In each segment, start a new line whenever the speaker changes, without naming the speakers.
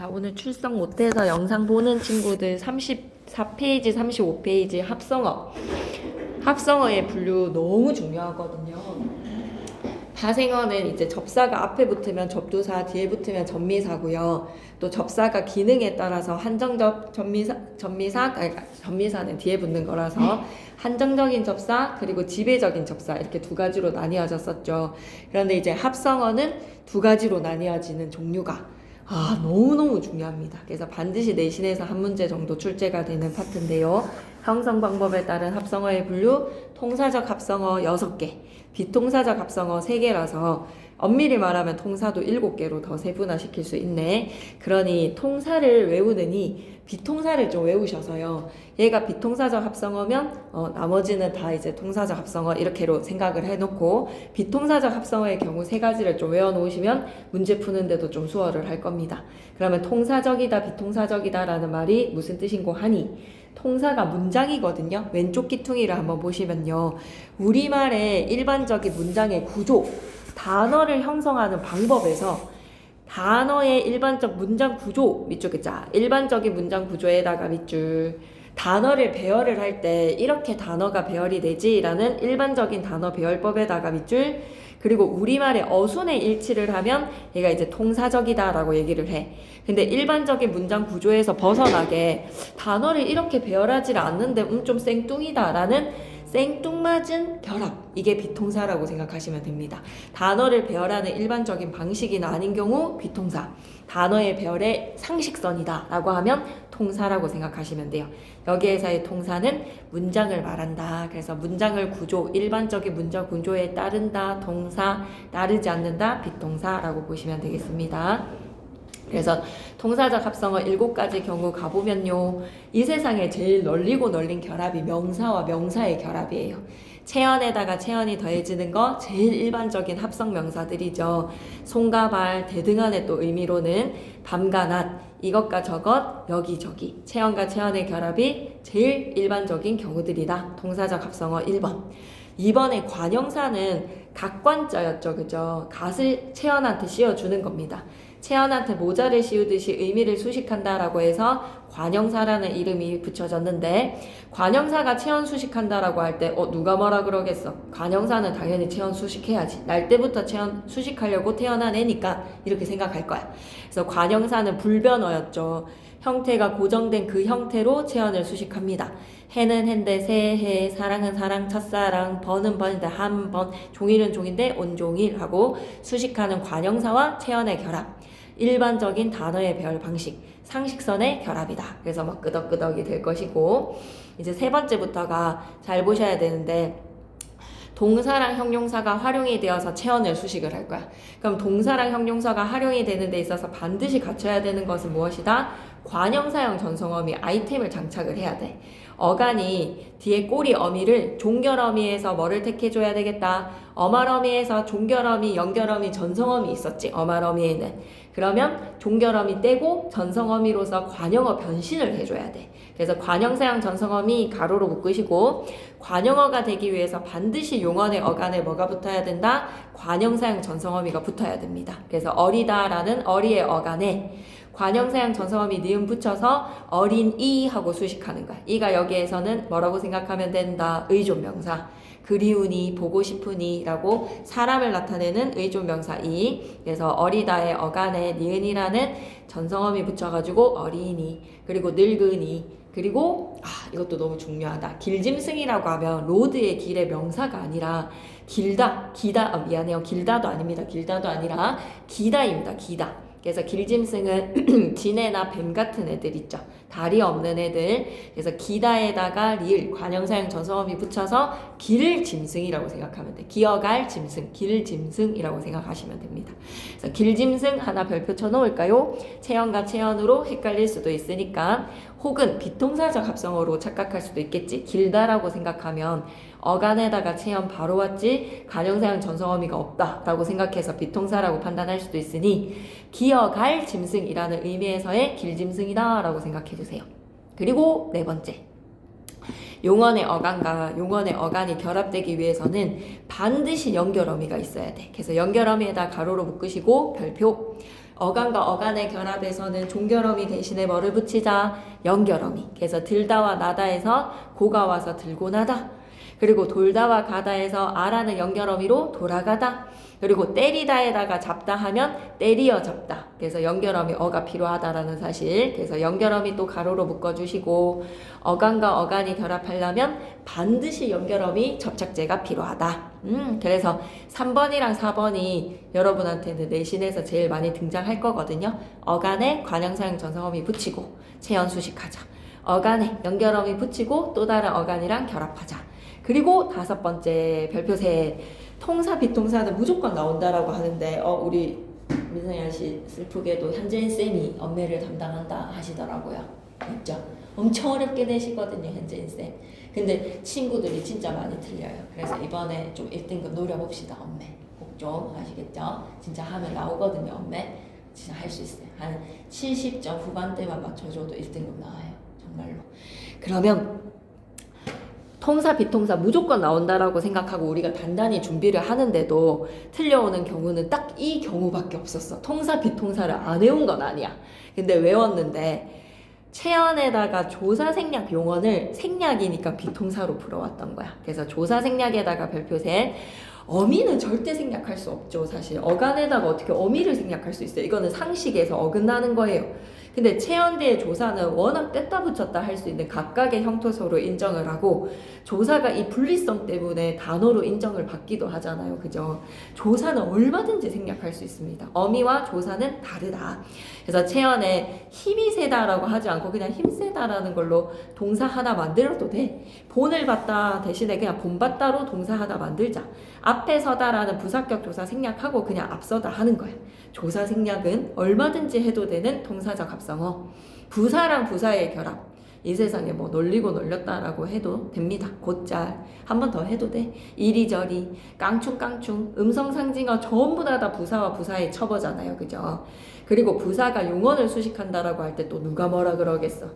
오늘 출석 못해서 영상 보는 친구들 34페이지, 35페이지 합성어의 분류 너무 중요하거든요. 파생어는 이제 접사가 앞에 붙으면 접두사, 뒤에 붙으면 전미사고요. 또 접사가 기능에 따라서 한정적 전미사는 뒤에 붙는 거라서 한정적인 접사 그리고 지배적인 접사 이렇게 두 가지로 나뉘어졌었죠. 그런데 이제 합성어는 두 가지로 나뉘어지는 종류가 너무너무 중요합니다. 그래서 반드시 내신에서 한 문제 정도 출제가 되는 파트인데요. 형성 방법에 따른 합성어의 분류, 통사적 합성어 6개, 비통사적 합성어 3개라서 엄밀히 말하면 통사도 7개로 더 세분화시킬 수 있네. 그러니 통사를 외우느니 비통사를 좀 외우셔서요. 얘가 비통사적 합성어면 나머지는 다 이제 통사적 합성어 이렇게로 생각을 해놓고 비통사적 합성어의 경우 3가지를 좀 외워놓으시면 문제 푸는데도 좀 수월을 할 겁니다. 그러면 통사적이다 비통사적이다 라는 말이 무슨 뜻인고 하니 통사가 문장이거든요. 왼쪽 기퉁이를 한번 보시면요. 우리말의 일반적인 문장의 구조, 단어를 형성하는 방법에서 단어의 일반적 문장 구조 밑줄에 일반적인 문장 구조에다가 밑줄 단어를 배열을 할 때 이렇게 단어가 배열이 되지라는 일반적인 단어 배열법에다가 밑줄 그리고 우리말의 어순의 일치를 하면 얘가 이제 통사적이다 라고 얘기를 해. 근데 일반적인 문장 구조에서 벗어나게 단어를 이렇게 배열하지 않는데 좀 생뚱이다 라는 생뚱맞은 결합, 이게 비통사라고 생각하시면 됩니다. 단어를 배열하는 일반적인 방식이나 아닌 경우 비통사, 단어의 배열의 상식선이다 라고 하면 통사라고 생각하시면 돼요. 여기에서의 통사는 문장을 말한다. 그래서 문장을 구조, 일반적인 문장 구조에 따른다, 통사, 따르지 않는다, 비통사라고 보시면 되겠습니다. 그래서 통사적 합성어 7가지 경우 가보면요. 이 세상에 제일 널리고 널린 결합이 명사와 명사의 결합이에요. 체언에다가 체언이 더해지는 거 제일 일반적인 합성 명사들이죠. 손과 발, 대등한의 또 의미로는 밤과 낮, 이것과 저것, 여기저기. 체언과 체언의 결합이 제일 일반적인 경우들이다. 통사적 합성어 1번. 2번의 관형사는 각관자였죠. 그죠? 갓을 체언한테 씌워주는 겁니다. 체언한테 모자를 씌우듯이 의미를 수식한다라고 해서 관형사라는 이름이 붙여졌는데 관형사가 체언 수식한다라고 할 때 누가 뭐라 그러겠어? 관형사는 당연히 체언 수식해야지. 날 때부터 체언 수식하려고 태어난 애니까 이렇게 생각할 거야. 그래서 관형사는 불변어였죠. 형태가 고정된 그 형태로 체언을 수식합니다. 해는 해인데 새해, 사랑은 사랑, 첫사랑, 번은 번인데 한 번, 종일은 종인데 온종일 하고 수식하는 관형사와 체언의 결합. 일반적인 단어의 배열 방식, 상식선의 결합이다. 그래서 막 끄덕끄덕이 될 것이고 이제 3번째부터가 잘 보셔야 되는데 동사랑 형용사가 활용이 되어서 체언을 수식을 할 거야. 그럼 동사랑 형용사가 활용이 되는 데 있어서 반드시 갖춰야 되는 것은 무엇이다? 관형사형 전성어미 아이템을 장착을 해야 돼. 어간이 뒤에 꼬리 어미를 종결어미에서 뭐를 택해줘야 되겠다. 어말어미에서 종결어미, 연결어미, 전성어미 있었지. 어말어미에는. 그러면 종결어미 떼고 전성어미로서 관형어 변신을 해줘야 돼. 그래서 관형사형 전성어미 가로로 묶으시고 관형어가 되기 위해서 반드시 용언의 어간에 뭐가 붙어야 된다? 관형사형 전성어미가 붙어야 됩니다. 그래서 어리다라는 어리의 어간에 관형사형 전성어미 니은 붙여서 어린이 하고 수식하는 거야. 이가 여기에서는 뭐라고 생각하면 된다? 의존명사. 그리우니, 보고 싶으니 라고 사람을 나타내는 의존명사 이. 그래서 어리다의 어간에 니은이라는 전성어미 붙여가지고 어린이, 그리고 늙으니, 그리고 이것도 너무 중요하다. 길짐승이라고 하면 로드의 길의 명사가 아니라 길다, 기다, 미안해요. 길다도 아닙니다. 길다도 아니라 기다입니다. 기다. 그래서 길짐승은 지네나 뱀 같은 애들 있죠. 다리 없는 애들. 그래서 기다에다가 리을, 관형사형 전성어미 붙여서 길짐승이라고 생각하면 돼. 기어갈 짐승, 길짐승이라고 생각하시면 됩니다. 그래서 길짐승 하나 별표 쳐놓을까요? 체언과 체언으로 헷갈릴 수도 있으니까 혹은 비통사적 합성어로 착각할 수도 있겠지. 길다라고 생각하면 어간에다가 체언 바로 왔지 관형사형 전성어미가 없다라고 생각해서 비통사라고 판단할 수도 있으니 기어갈 짐승이라는 의미에서의 길짐승이다 라고 생각해주세요. 그리고 4번째, 용언의 어간과 용언의 어간이 결합되기 위해서는 반드시 연결어미가 있어야 돼. 그래서 연결어미에다 가로로 묶으시고 별표 어간과 어간의 결합에서는 종결어미 대신에 뭐를 붙이자? 연결어미. 그래서 들다와 나다에서 고가 와서 들고 나다. 그리고 돌다와 가다에서 아라는 연결어미로 돌아가다. 그리고 때리다에다가 잡다 하면 때리어 잡다. 그래서 연결어미 어가 필요하다라는 사실. 그래서 연결어미 또 가로로 묶어주시고, 어간과 어간이 결합하려면 반드시 연결어미 접착제가 필요하다. 그래서 3번이랑 4번이 여러분한테는 내신에서 제일 많이 등장할 거거든요. 어간에 관형사형 전성어미 붙이고 체연 수식하자. 어간에 연결어미 붙이고 또 다른 어간이랑 결합하자. 그리고 5번째 별표셋. 통사, 비통사는 무조건 나온다라고 하는데, 우리 민성이 씨 슬프게도 현재인 쌤이 엄매를 담당한다 하시더라고요. 맞죠? 엄청 어렵게 내시거든요, 현재인 쌤. 근데 친구들이 진짜 많이 틀려요. 그래서 이번에 좀 1등급 노려봅시다, 엄매. 꼭 좀 아시겠죠? 진짜 하면 나오거든요, 엄매. 진짜 할 수 있어요. 한 70점 후반대만 맞춰줘도 1등급 나와요. 정말로. 그러면 통사, 비통사 무조건 나온다라고 생각하고 우리가 단단히 준비를 하는데도 틀려오는 경우는 딱 이 경우밖에 없었어. 통사, 비통사를 안 외운 건 아니야. 근데 외웠는데 체연에다가 조사생략 용언을 생략이니까 비통사로 풀어왔던 거야. 그래서 조사생략에다가 별표셋. 어미는 절대 생략할 수 없죠. 사실 어간에다가 어떻게 어미를 생략할 수 있어요. 이거는 상식에서 어긋나는 거예요. 근데 체연대의 조사는 워낙 뗐다 붙였다 할 수 있는 각각의 형토소로 인정을 하고, 조사가 이 분리성 때문에 단어로 인정을 받기도 하잖아요. 그죠? 조사는 얼마든지 생략할 수 있습니다. 어미와 조사는 다르다. 그래서 체연에 힘이 세다라고 하지 않고 그냥 힘세다라는 걸로 동사 하나 만들어도 돼. 본을 봤다 대신에 그냥 본봤다로 동사 하나 만들자. 앞에 서다라는 부사격 조사 생략하고 그냥 앞서다 하는 거야. 조사 생략은 얼마든지 해도 되는 동사적 합성어. 부사랑 부사의 결합. 이 세상에 뭐 놀리고 놀렸다라고 해도 됩니다. 곧잘 한 번 더 해도 돼. 이리저리 깡충깡충 음성 상징어 전부 다 부사와 부사의 첩어잖아요. 그죠? 그리고 부사가 용언을 수식한다라고 할 때 또 누가 뭐라 그러겠어.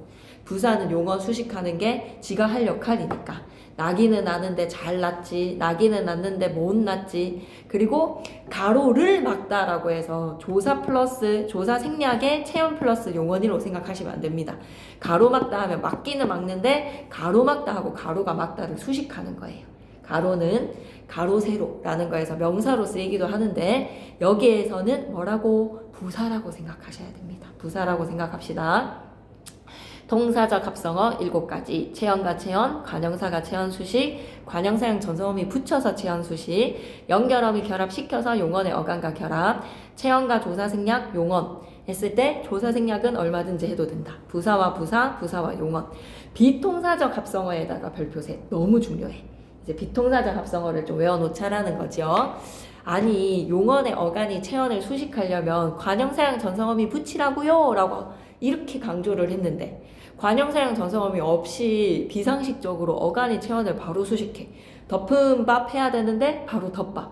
부사는 용언 수식하는 게 지가 할 역할이니까. 나기는 나는데 잘 났지, 나기는 났는데 못 났지. 그리고 가로를 막다라고 해서 조사 플러스 조사 생략의 체험 플러스 용언이라고 생각하시면 안 됩니다. 가로 막다 하면 막기는 막는데 가로 막다 하고 가로가 막다를 수식하는 거예요. 가로는 가로 세로라는 거에서 명사로 쓰이기도 하는데 여기에서는 뭐라고? 부사라고 생각하셔야 됩니다. 부사라고 생각합시다. 동사적 합성어 7가지, 체연과 체연, 관형사가 체연 수식, 관형사형 전성어미 붙여서 체연 수식, 연결어미 결합시켜서 용언의 어간과 결합, 체연과 조사 생략, 용언 했을 때 조사 생략은 얼마든지 해도 된다. 부사와 부사, 부사와 용언. 비통사적 합성어에다가 별표셋. 너무 중요해. 이제 비통사적 합성어를 좀 외워놓자라는 거죠. 아니, 용언의 어간이 체연을 수식하려면 관형사형 전성어미 붙이라고요 라고 이렇게 강조를 했는데, 관형사형 전성어미 없이 비상식적으로 어간이 체연을 바로 수식해. 덮은 밥 해야 되는데 바로 덮밥.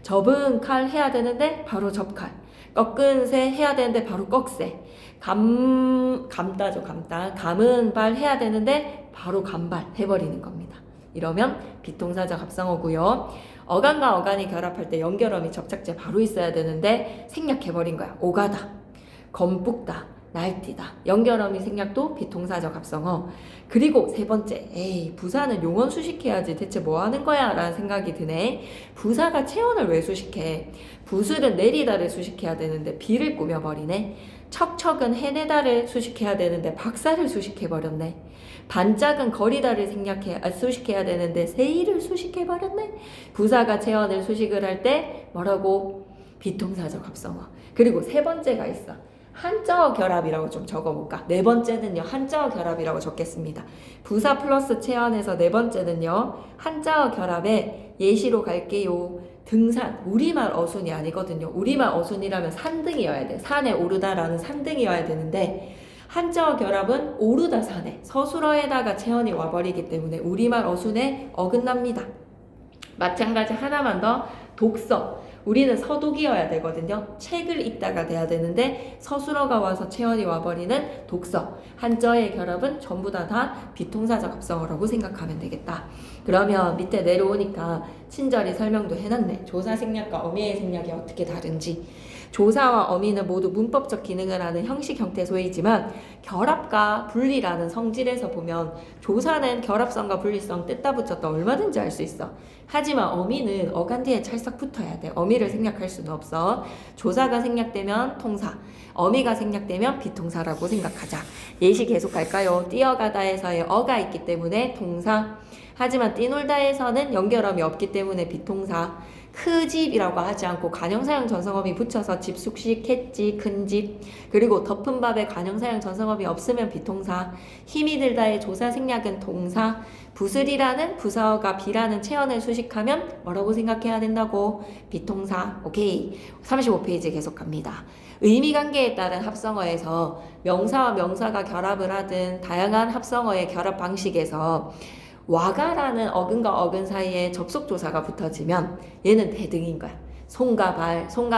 접은 칼 해야 되는데 바로 접칼. 꺾은 새 해야 되는데 바로 꺾새. 감다죠, 감다. 감은 발 해야 되는데 바로 감발 해버리는 겁니다. 이러면 비통사적 합성어고요. 어간과 어간이 결합할 때 연결어미 접착제 바로 있어야 되는데 생략해버린 거야. 오가다, 검북다, 날뛰다. 연결어미 생략도 비통사적 합성어. 그리고 3번째, 부사는 용언 수식해야지 대체 뭐 하는 거야? 라는 생각이 드네. 부사가 체언을 왜 수식해? 부술은 내리다를 수식해야 되는데 비를 꾸며버리네. 척척은 해내다를 수식해야 되는데 박사를 수식해버렸네. 반짝은 거리다를 수식해야 되는데 세이를 수식해버렸네. 부사가 체언을 수식을 할 때 뭐라고? 비통사적 합성어. 그리고 3번째가 있어. 한자어 결합이라고 좀 적어볼까? 4번째는요, 한자어 결합이라고 적겠습니다. 부사 플러스 체언에서 4번째는요, 한자어 결합에 예시로 갈게요. 등산, 우리말 어순이 아니거든요. 우리말 어순이라면 산등이어야 돼. 산에 오르다라는 산등이어야 되는데, 한자어 결합은 오르다 산에, 서술어에다가 체언이 와버리기 때문에 우리말 어순에 어긋납니다. 마찬가지 하나만 더, 독서. 우리는 서독이어야 되거든요. 책을 읽다가 돼야 되는데 서술어가 와서 체언이 와버리는 독서. 한자의 결합은 전부 다 비통사적 합성어라고 생각하면 되겠다. 그러면 밑에 내려오니까 친절히 설명도 해놨네. 조사 생략과 어미의 생략이 어떻게 다른지. 조사와 어미는 모두 문법적 기능을 하는 형식 형태 소이지만 결합과 분리라는 성질에서 보면 조사는 결합성과 분리성 뗐다 붙였다 얼마든지 할 수 있어. 하지만 어미는 어간 뒤에 찰싹 붙어야 돼. 어미를 생략할 수는 없어. 조사가 생략되면 통사, 어미가 생략되면 비통사라고 생각하자. 예시 계속 갈까요? 뛰어가다에서의 어가 있기 때문에 통사. 하지만 뛰놀다에서는 연결음이 없기 때문에 비통사. 크집이라고 하지 않고 관형사형 전성어미 붙여서 집 숙식했지 큰집. 그리고 덮은 밥에 관형사형 전성어미 없으면 비통사. 힘이 들다의 조사 생략은 동사. 부슬이라는 부사어가 비라는 체언을 수식하면 뭐라고 생각해야 된다고? 비통사. 오케이. 35페이지 계속 갑니다. 의미관계에 따른 합성어에서 명사와 명사가 결합을 하든 다양한 합성어의 결합 방식에서 와가라는 어근과 어근 사이에 접속조사가 붙어지면 얘는 대등인 거야. 손과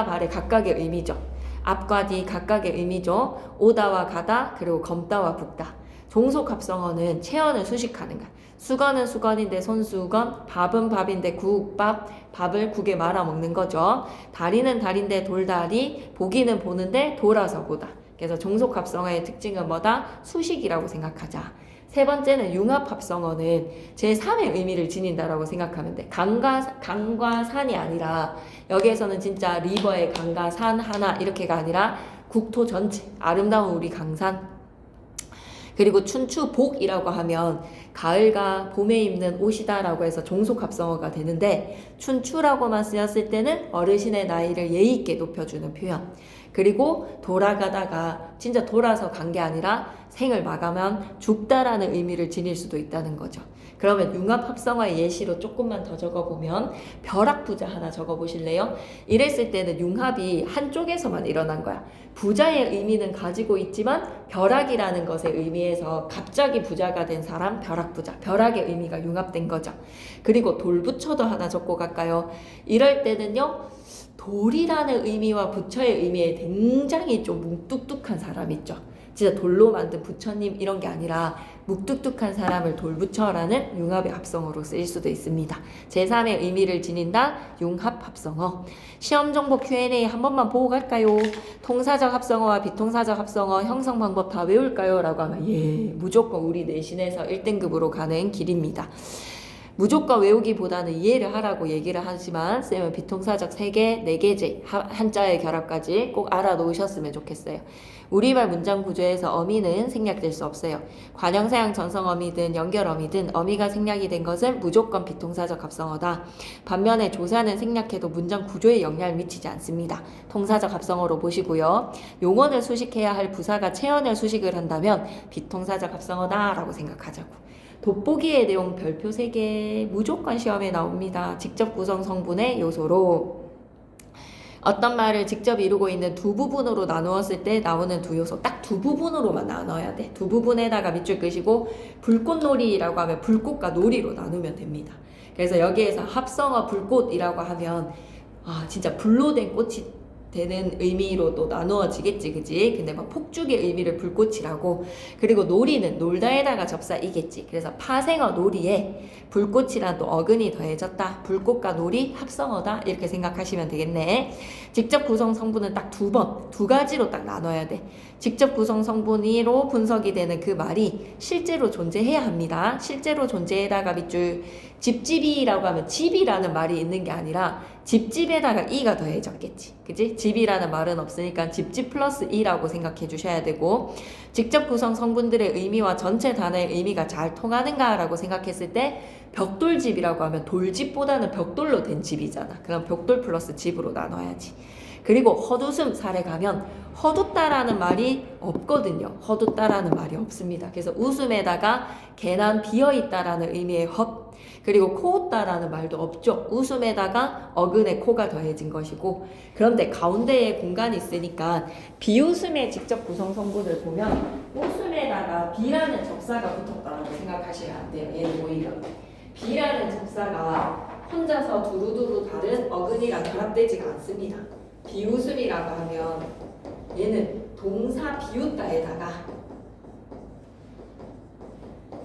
발의 각각의 의미죠. 앞과 뒤 각각의 의미죠. 오다와 가다, 그리고 검다와 붓다. 종속합성어는 체언을 수식하는 거야. 수건은 수건인데 손수건, 밥은 밥인데 국밥, 밥을 국에 말아 먹는 거죠. 다리는 다리인데 돌다리, 보기는 보는데 돌아서 보다. 그래서 종속합성어의 특징은 뭐다? 수식이라고 생각하자. 세 번째는 융합합성어는 제3의 의미를 지닌다라고 생각하면 돼. 강과 산이 아니라 여기에서는 진짜 리버의 강과 산 하나 이렇게가 아니라 국토 전체, 아름다운 우리 강산. 그리고 춘추복이라고 하면 가을과 봄에 입는 옷이다라고 해서 종속합성어가 되는데 춘추라고만 쓰였을 때는 어르신의 나이를 예의 있게 높여주는 표현. 그리고 돌아가다가 진짜 돌아서 간 게 아니라 생을 마감한 죽다라는 의미를 지닐 수도 있다는 거죠. 그러면 융합합성어의 예시로 조금만 더 적어보면 벼락부자 하나 적어보실래요? 이랬을 때는 융합이 한쪽에서만 일어난 거야. 부자의 의미는 가지고 있지만 벼락이라는 것의 의미에서 갑자기 부자가 된 사람 벼락부자. 벼락의 의미가 융합된 거죠. 그리고 돌부처도 하나 적고 갈까요? 이럴 때는요. 돌이라는 의미와 부처의 의미에 굉장히 좀 묵뚝뚝한 사람 있죠. 진짜 돌로 만든 부처님 이런 게 아니라 묵뚝뚝한 사람을 돌부처라는 융합의 합성어로 쓰일 수도 있습니다. 제3의 의미를 지닌다. 융합합성어. 시험정보 Q&A 한 번만 보고 갈까요? 통사적 합성어와 비통사적 합성어 형성 방법 다 외울까요? 라고 하면 예, 무조건 우리 내신에서 1등급으로 가는 길입니다. 무조건 외우기보다는 이해를 하라고 얘기를 하지만 쌤은 비통사적 3개, 4개제 한자의 결합까지 꼭 알아놓으셨으면 좋겠어요. 우리말 문장 구조에서 어미는 생략될 수 없어요. 관형사형 전성어미든 연결어미든 어미가 생략이 된 것은 무조건 비통사적 합성어다. 반면에 조사는 생략해도 문장 구조에 영향을 미치지 않습니다. 통사적 합성어로 보시고요. 용언을 수식해야 할 부사가 체언을 수식을 한다면 비통사적 합성어다 라고 생각하자고. 돋보기의 내용 별표 3개 무조건 시험에 나옵니다. 직접 구성 성분의 요소로 어떤 말을 직접 이루고 있는 두 부분으로 나누었을 때 나오는 두 요소 딱 두 부분으로만 나눠야 돼. 두 부분에다가 밑줄 끄시고 불꽃놀이라고 하면 불꽃과 놀이로 나누면 됩니다. 그래서 여기에서 합성어 불꽃이라고 하면 진짜 불로 된 꽃이 되는 의미로도 나누어지겠지, 그지? 근데 막 폭죽의 의미를 불꽃이라고. 그리고 놀이는 놀다에다가 접사이겠지. 그래서 파생어 놀이에 불꽃이란 또 어근이 더해졌다. 불꽃과 놀이 합성어다. 이렇게 생각하시면 되겠네. 직접 구성 성분은 딱 두 가지로 딱 나눠야 돼. 직접 구성 성분으로 분석이 되는 그 말이 실제로 존재해야 합니다. 실제로 존재에다가 밑줄 집집이라고 하면 집이라는 말이 있는 게 아니라 집집에다가 이가 더해졌겠지. 그지? 집이라는 말은 없으니까 집집 플러스 이라고 생각해 주셔야 되고 직접 구성 성분들의 의미와 전체 단어의 의미가 잘 통하는가라고 생각했을 때 벽돌집이라고 하면 돌집보다는 벽돌로 된 집이잖아. 그럼 벽돌 플러스 집으로 나눠야지. 그리고 헛웃음 사례 가면 헛웃다라는 말이 없거든요. 헛웃다라는 말이 없습니다. 그래서 웃음에다가 개난 비어있다라는 의미의 헛, 그리고 코웃다라는 말도 없죠. 웃음에다가 어근의 코가 더해진 것이고, 그런데 가운데에 공간이 있으니까 비웃음의 직접 구성 성분을 보면 웃음에다가 비라는 접사가 붙었다라고 생각하시면 안 돼요. 얘는 오히려 비라는 접사가 혼자서 두루두루 다른 어근이랑 결합되지가 않습니다. 비웃음이라고 하면 얘는 동사 비웃다에다가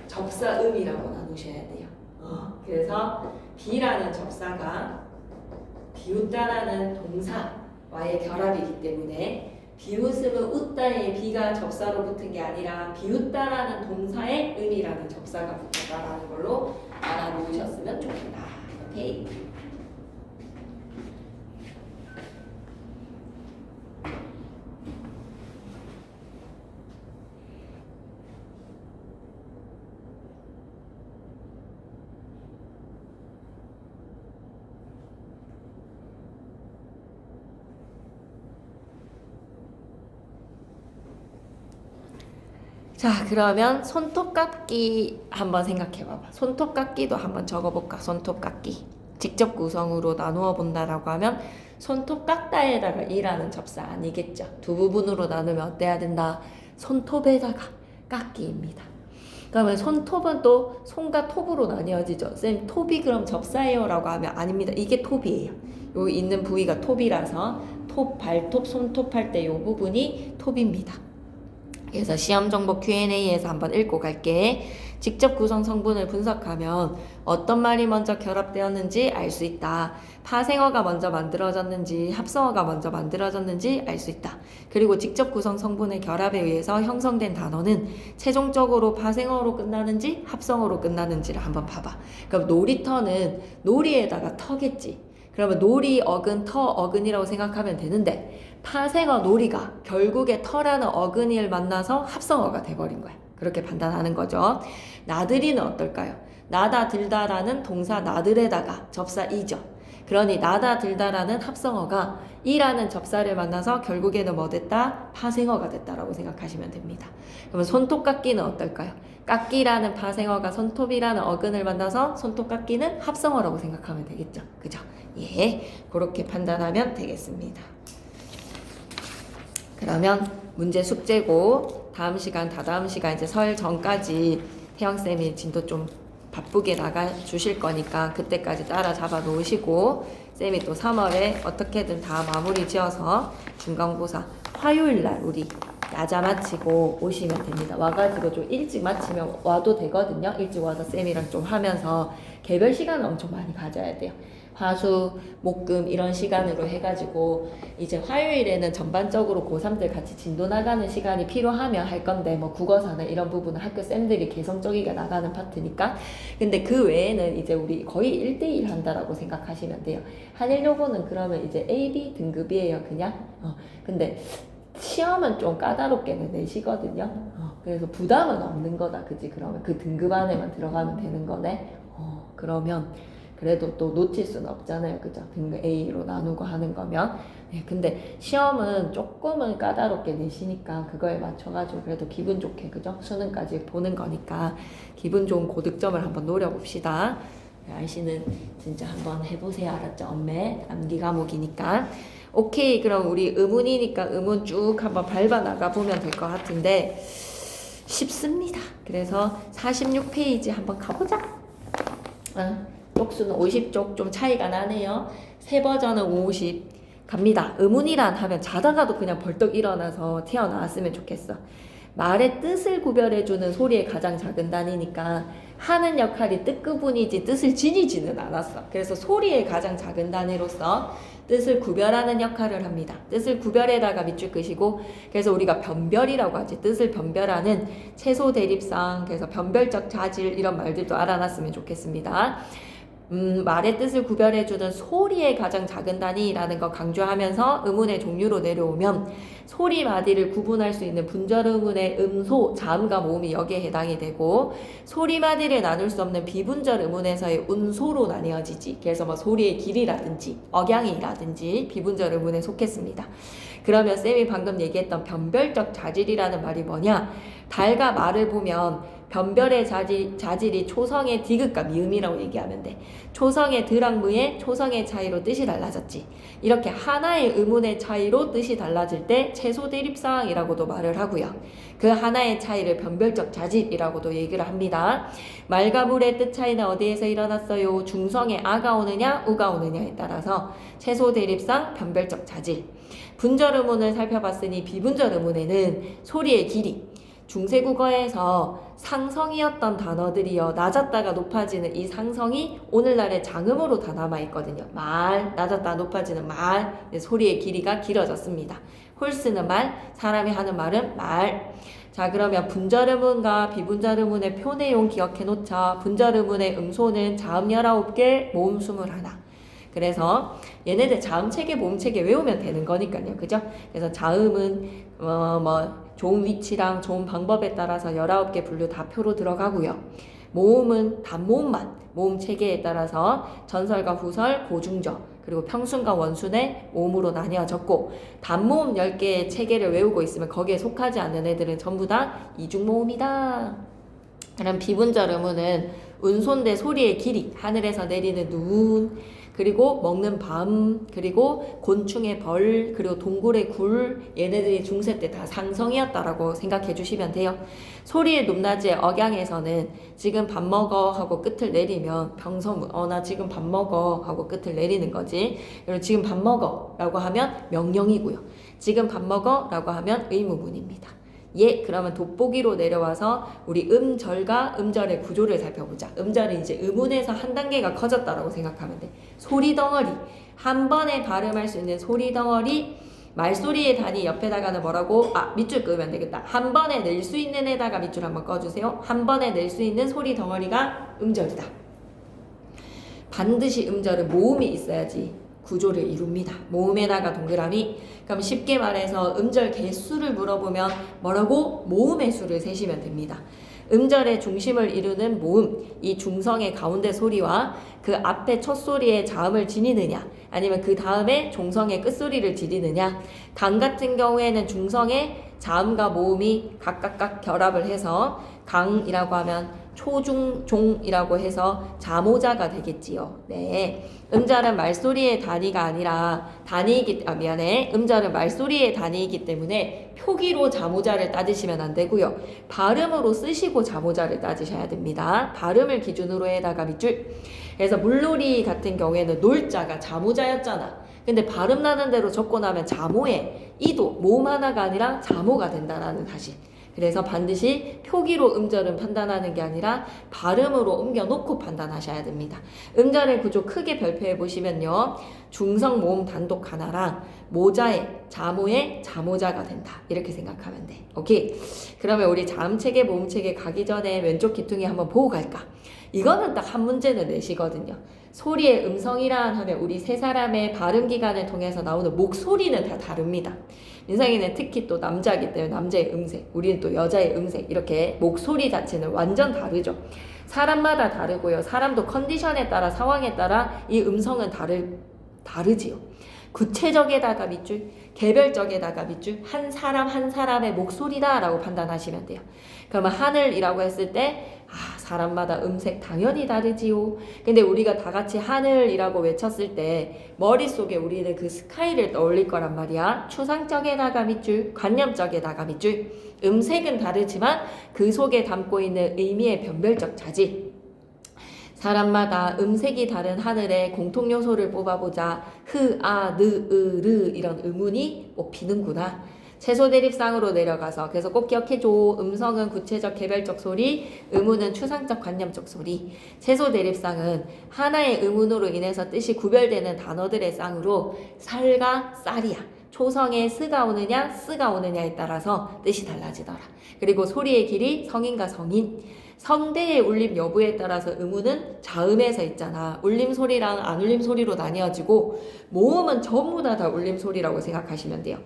접사음이라고 나누셔야 돼요. 그래서 비라는 접사가 비웃다라는 동사 와의 결합이기 때문에 비웃음은 웃다의 비가 접사로 붙은 게 아니라 비웃다라는 동사의 음이라는 접사가 붙었다라는 걸로 알아놓으셨으면 좋겠다. 오케이. 자, 그러면 손톱깎기 한번 생각해봐봐. 손톱깎기도 한번 적어볼까? 손톱깎기. 직접 구성으로 나누어 본다라고 하면 손톱 깎다에다가 이라는 접사 아니겠죠? 두 부분으로 나누면 어때야 된다? 손톱에다가 깎기입니다. 그러면 손톱은 또 손과 톱으로 나뉘어지죠. 쌤, 톱이 그럼 접사예요? 라고 하면 아닙니다. 이게 톱이에요. 여기 있는 부위가 톱이라서 톱, 발톱, 손톱 할 때 이 부분이 톱입니다. 그래서 시험 정보 Q&A에서 한번 읽고 갈게. 직접 구성 성분을 분석하면 어떤 말이 먼저 결합되었는지 알 수 있다. 파생어가 먼저 만들어졌는지 합성어가 먼저 만들어졌는지 알 수 있다. 그리고 직접 구성 성분의 결합에 의해서 형성된 단어는 최종적으로 파생어로 끝나는지 합성어로 끝나는지를 한번 봐봐. 그럼 놀이터는 놀이에다가 터겠지. 그러면 놀이 어근, 터 어근이라고 생각하면 되는데 파생어 놀이가 결국에 터라는 어근이를 만나서 합성어가 돼버린 거야. 그렇게 판단하는 거죠. 나들이는 어떨까요? 나다 들다라는 동사 나들에다가 접사 이죠. 그러니 나다 들다라는 합성어가 이라는 접사를 만나서 결국에는 뭐 됐다? 파생어가 됐다라고 생각하시면 됩니다. 그러면 손톱깎기는 어떨까요? 깎기라는 파생어가 손톱이라는 어근을 만나서 손톱깎기는 합성어라고 생각하면 되겠죠. 그죠? 예, 그렇게 판단하면 되겠습니다. 그러면 문제 숙제고 다음 시간, 다다음 시간 이제 설 전까지 태영쌤이 진도 좀 바쁘게 나가 주실 거니까 그때까지 따라잡아 놓으시고 쌤이 또 3월에 어떻게든 다 마무리 지어서 중간고사 화요일날 우리 야자 마치고 오시면 됩니다. 와가지고 좀 일찍 마치면 와도 되거든요. 일찍 와서 쌤이랑 좀 하면서 개별 시간을 엄청 많이 가져야 돼요. 화수, 목금 이런 시간으로 해가지고 이제 화요일에는 전반적으로 고3들 같이 진도 나가는 시간이 필요하면 할 건데 뭐 국어사나 이런 부분은 학교 쌤들이 개성적이게 나가는 파트니까 근데 그 외에는 이제 우리 거의 1대1 한다라고 생각하시면 돼요. 한일요거는 그러면 이제 AB 등급이에요 그냥 근데 시험은 좀 까다롭게는 내시거든요. 그래서 부담은 없는 거다 그치? 그러면 그 등급 안에만 들어가면 되는 거네. 그러면 그래도 또 놓칠 수는 없잖아요. 그죠? 등급 A로 나누고 하는 거면. 네, 근데 시험은 조금은 까다롭게 내시니까 그거에 맞춰가지고 그래도 기분 좋게, 그죠? 수능까지 보는 거니까 기분 좋은 고득점을 한번 노려봅시다. 날씨는 진짜 한번 해보세요. 알았죠? 엄매, 암기 과목이니까. 오케이. 그럼 우리 의문이니까 의문 쭉 한번 밟아 나가보면 될 것 같은데 쉽습니다. 그래서 46페이지 한번 가보자. 쪽수는 50쪽 좀 차이가 나네요. 새 버전은 50 갑니다. 의문이란 하면 자다가도 그냥 벌떡 일어나서 태어나왔으면 좋겠어. 말의 뜻을 구별해주는 소리의 가장 작은 단위니까 하는 역할이 뜻구분이지 뜻을 지니지는 않았어. 그래서 소리의 가장 작은 단위로서 뜻을 구별하는 역할을 합니다. 뜻을 구별에다가 밑줄 끄시고 그래서 우리가 변별이라고 하지. 뜻을 변별하는 채소 대립상 그래서 변별적 자질 이런 말들도 알아놨으면 좋겠습니다. 말의 뜻을 구별해주는 소리의 가장 작은 단위라는 거 강조하면서 의문의 종류로 내려오면 소리 마디를 구분할 수 있는 분절 의문의 음소, 자음과 모음이 여기에 해당이 되고 소리 마디를 나눌 수 없는 비분절 의문에서의 운소로 나뉘어지지. 그래서 뭐 소리의 길이라든지 억양이라든지 비분절 의문에 속했습니다. 그러면 쌤이 방금 얘기했던 변별적 자질이라는 말이 뭐냐? 달과 말을 보면 변별의 자질이 초성의 디귿과 미음이라고 얘기하면 돼. 초성의 드랑무의 초성의 차이로 뜻이 달라졌지. 이렇게 하나의 의문의 차이로 뜻이 달라질 때 채소 대립상이라고도 말을 하고요. 그 하나의 차이를 변별적 자질이라고도 얘기를 합니다. 말과 물의 뜻 차이는 어디에서 일어났어요? 중성의 아가 오느냐 우가 오느냐에 따라서 채소 대립상 변별적 자질. 분절 의문을 살펴봤으니 비분절 의문에는 소리의 길이 중세국어에서 상성이었던 단어들이요. 낮았다가 높아지는 이 상성이 오늘날의 장음으로 다 남아있거든요. 말, 낮았다 높아지는 말, 소리의 길이가 길어졌습니다. 홀스는 말, 사람이 하는 말은 말. 자, 그러면 분절음운과 비분절음운의 표 내용 기억해 놓자. 분절음운의 음소는 자음 19개, 모음 21. 그래서 얘네들 자음체계, 모음체계 외우면 되는 거니까요. 그죠? 그래서 자음은 좋은 위치랑 좋은 방법에 따라서 19개 분류 다 표로 들어가고요. 모음은 단모음만 모음 체계에 따라서 전설과 후설, 고중저, 그리고 평순과 원순의 모음으로 나뉘어졌고, 단모음 10개의 체계를 외우고 있으면 거기에 속하지 않는 애들은 전부 다 이중모음이다. 그럼 비분절 음운은 은손대 소리의 길이, 하늘에서 내리는 눈, 그리고 먹는 밤, 그리고 곤충의 벌, 그리고 동굴의 굴, 얘네들이 중세 때 다 상성이었다라고 생각해 주시면 돼요. 소리의 높낮이의 억양에서는 지금 밥 먹어 하고 끝을 내리면 병서문, 나 지금 밥 먹어 하고 끝을 내리는 거지. 그리고 지금 밥 먹어 라고 하면 명령이고요. 지금 밥 먹어 라고 하면 의무문입니다. 예, 그러면 돋보기로 내려와서 우리 음절과 음절의 구조를 살펴보자. 음절은 이제 음운에서 한 단계가 커졌다라고 생각하면 돼. 소리 덩어리, 한 번에 발음할 수 있는 소리 덩어리, 말소리의 단위 옆에다가는 뭐라고? 밑줄 끄면 되겠다. 한 번에 낼 수 있는 에다가 밑줄 한번 꺼주세요. 한 번에 낼 수 있는 소리 덩어리가 음절이다. 반드시 음절은 모음이 있어야지 구조를 이룹니다. 모음에다가 동그라미. 그럼 쉽게 말해서 음절 개수를 물어보면 뭐라고? 모음의 수를 세시면 됩니다. 음절의 중심을 이루는 모음, 이 중성의 가운데 소리와 그 앞에 첫 소리의 자음을 지니느냐, 아니면 그 다음에 종성의 끝소리를 지리느냐. 강 같은 경우에는 중성의 자음과 모음이 각각 결합을 해서 강이라고 하면 초중종이라고 해서 자모자가 되겠지요. 네. 음절은 말소리의 단위가 아니라 음절은 말소리의 단위이기 때문에 표기로 자모자를 따지시면 안 되고요. 발음으로 쓰시고 자모자를 따지셔야 됩니다. 발음을 기준으로 해다가 밑줄. 그래서 물놀이 같은 경우에는 놀자가 자모자였잖아. 근데 발음 나는 대로 적고 나면 자모에 이도 모음 하나가 아니라 자모가 된다라는 사실. 그래서 반드시 표기로 음절은 판단하는 게 아니라 발음으로 옮겨놓고 판단하셔야 됩니다. 음절의 구조 크게 별표해 보시면요. 중성 모음 단독 하나랑 모자에 자모에 자모자가 된다. 이렇게 생각하면 돼. 오케이. 그러면 우리 자음체계 모음체계 가기 전에 왼쪽 기퉁이 한번 보고 갈까? 이거는 딱 한 문제는 내시거든요. 소리의 음성이란 하면 우리 세 사람의 발음 기관을 통해서 나오는 목소리는 다 다릅니다. 민상이는 특히 또 남자이기 때문에 남자의 음색, 우리는 또 여자의 음색, 이렇게 목소리 자체는 완전 다르죠. 사람마다 다르고요. 사람도 컨디션에 따라, 상황에 따라 이 음성은 다르지요. 구체적에다가 밑줄, 개별적에다가 밑줄, 한 사람 한 사람의 목소리다라고 판단하시면 돼요. 그러면 하늘이라고 했을 때 사람마다 음색 당연히 다르지요. 근데 우리가 다 같이 하늘이라고 외쳤을 때 머릿속에 우리는 그 스카이를 떠올릴 거란 말이야. 추상적에다가 밑줄, 관념적에다가 밑줄. 음색은 다르지만 그 속에 담고 있는 의미의 변별적 차지. 사람마다 음색이 다른 하늘의 공통 요소를 뽑아보자. 흐, 아, 느, 으, 르 이런 음운이 뽑히는구나. 채소 대립상으로 내려가서, 그래서 꼭 기억해줘. 음성은 구체적 개별적 소리, 음운은 추상적 관념적 소리. 채소 대립상은 하나의 음운으로 인해서 뜻이 구별되는 단어들의 쌍으로 살과 쌀이야. 초성에 스가 오느냐 쓰가 오느냐에 따라서 뜻이 달라지더라. 그리고 소리의 길이 성인과 성인, 성대의 울림 여부에 따라서 음운은 자음에서 있잖아. 울림 소리랑 안 울림 소리로 나뉘어지고, 모음은 전부 다 울림 소리라고 생각하시면 돼요.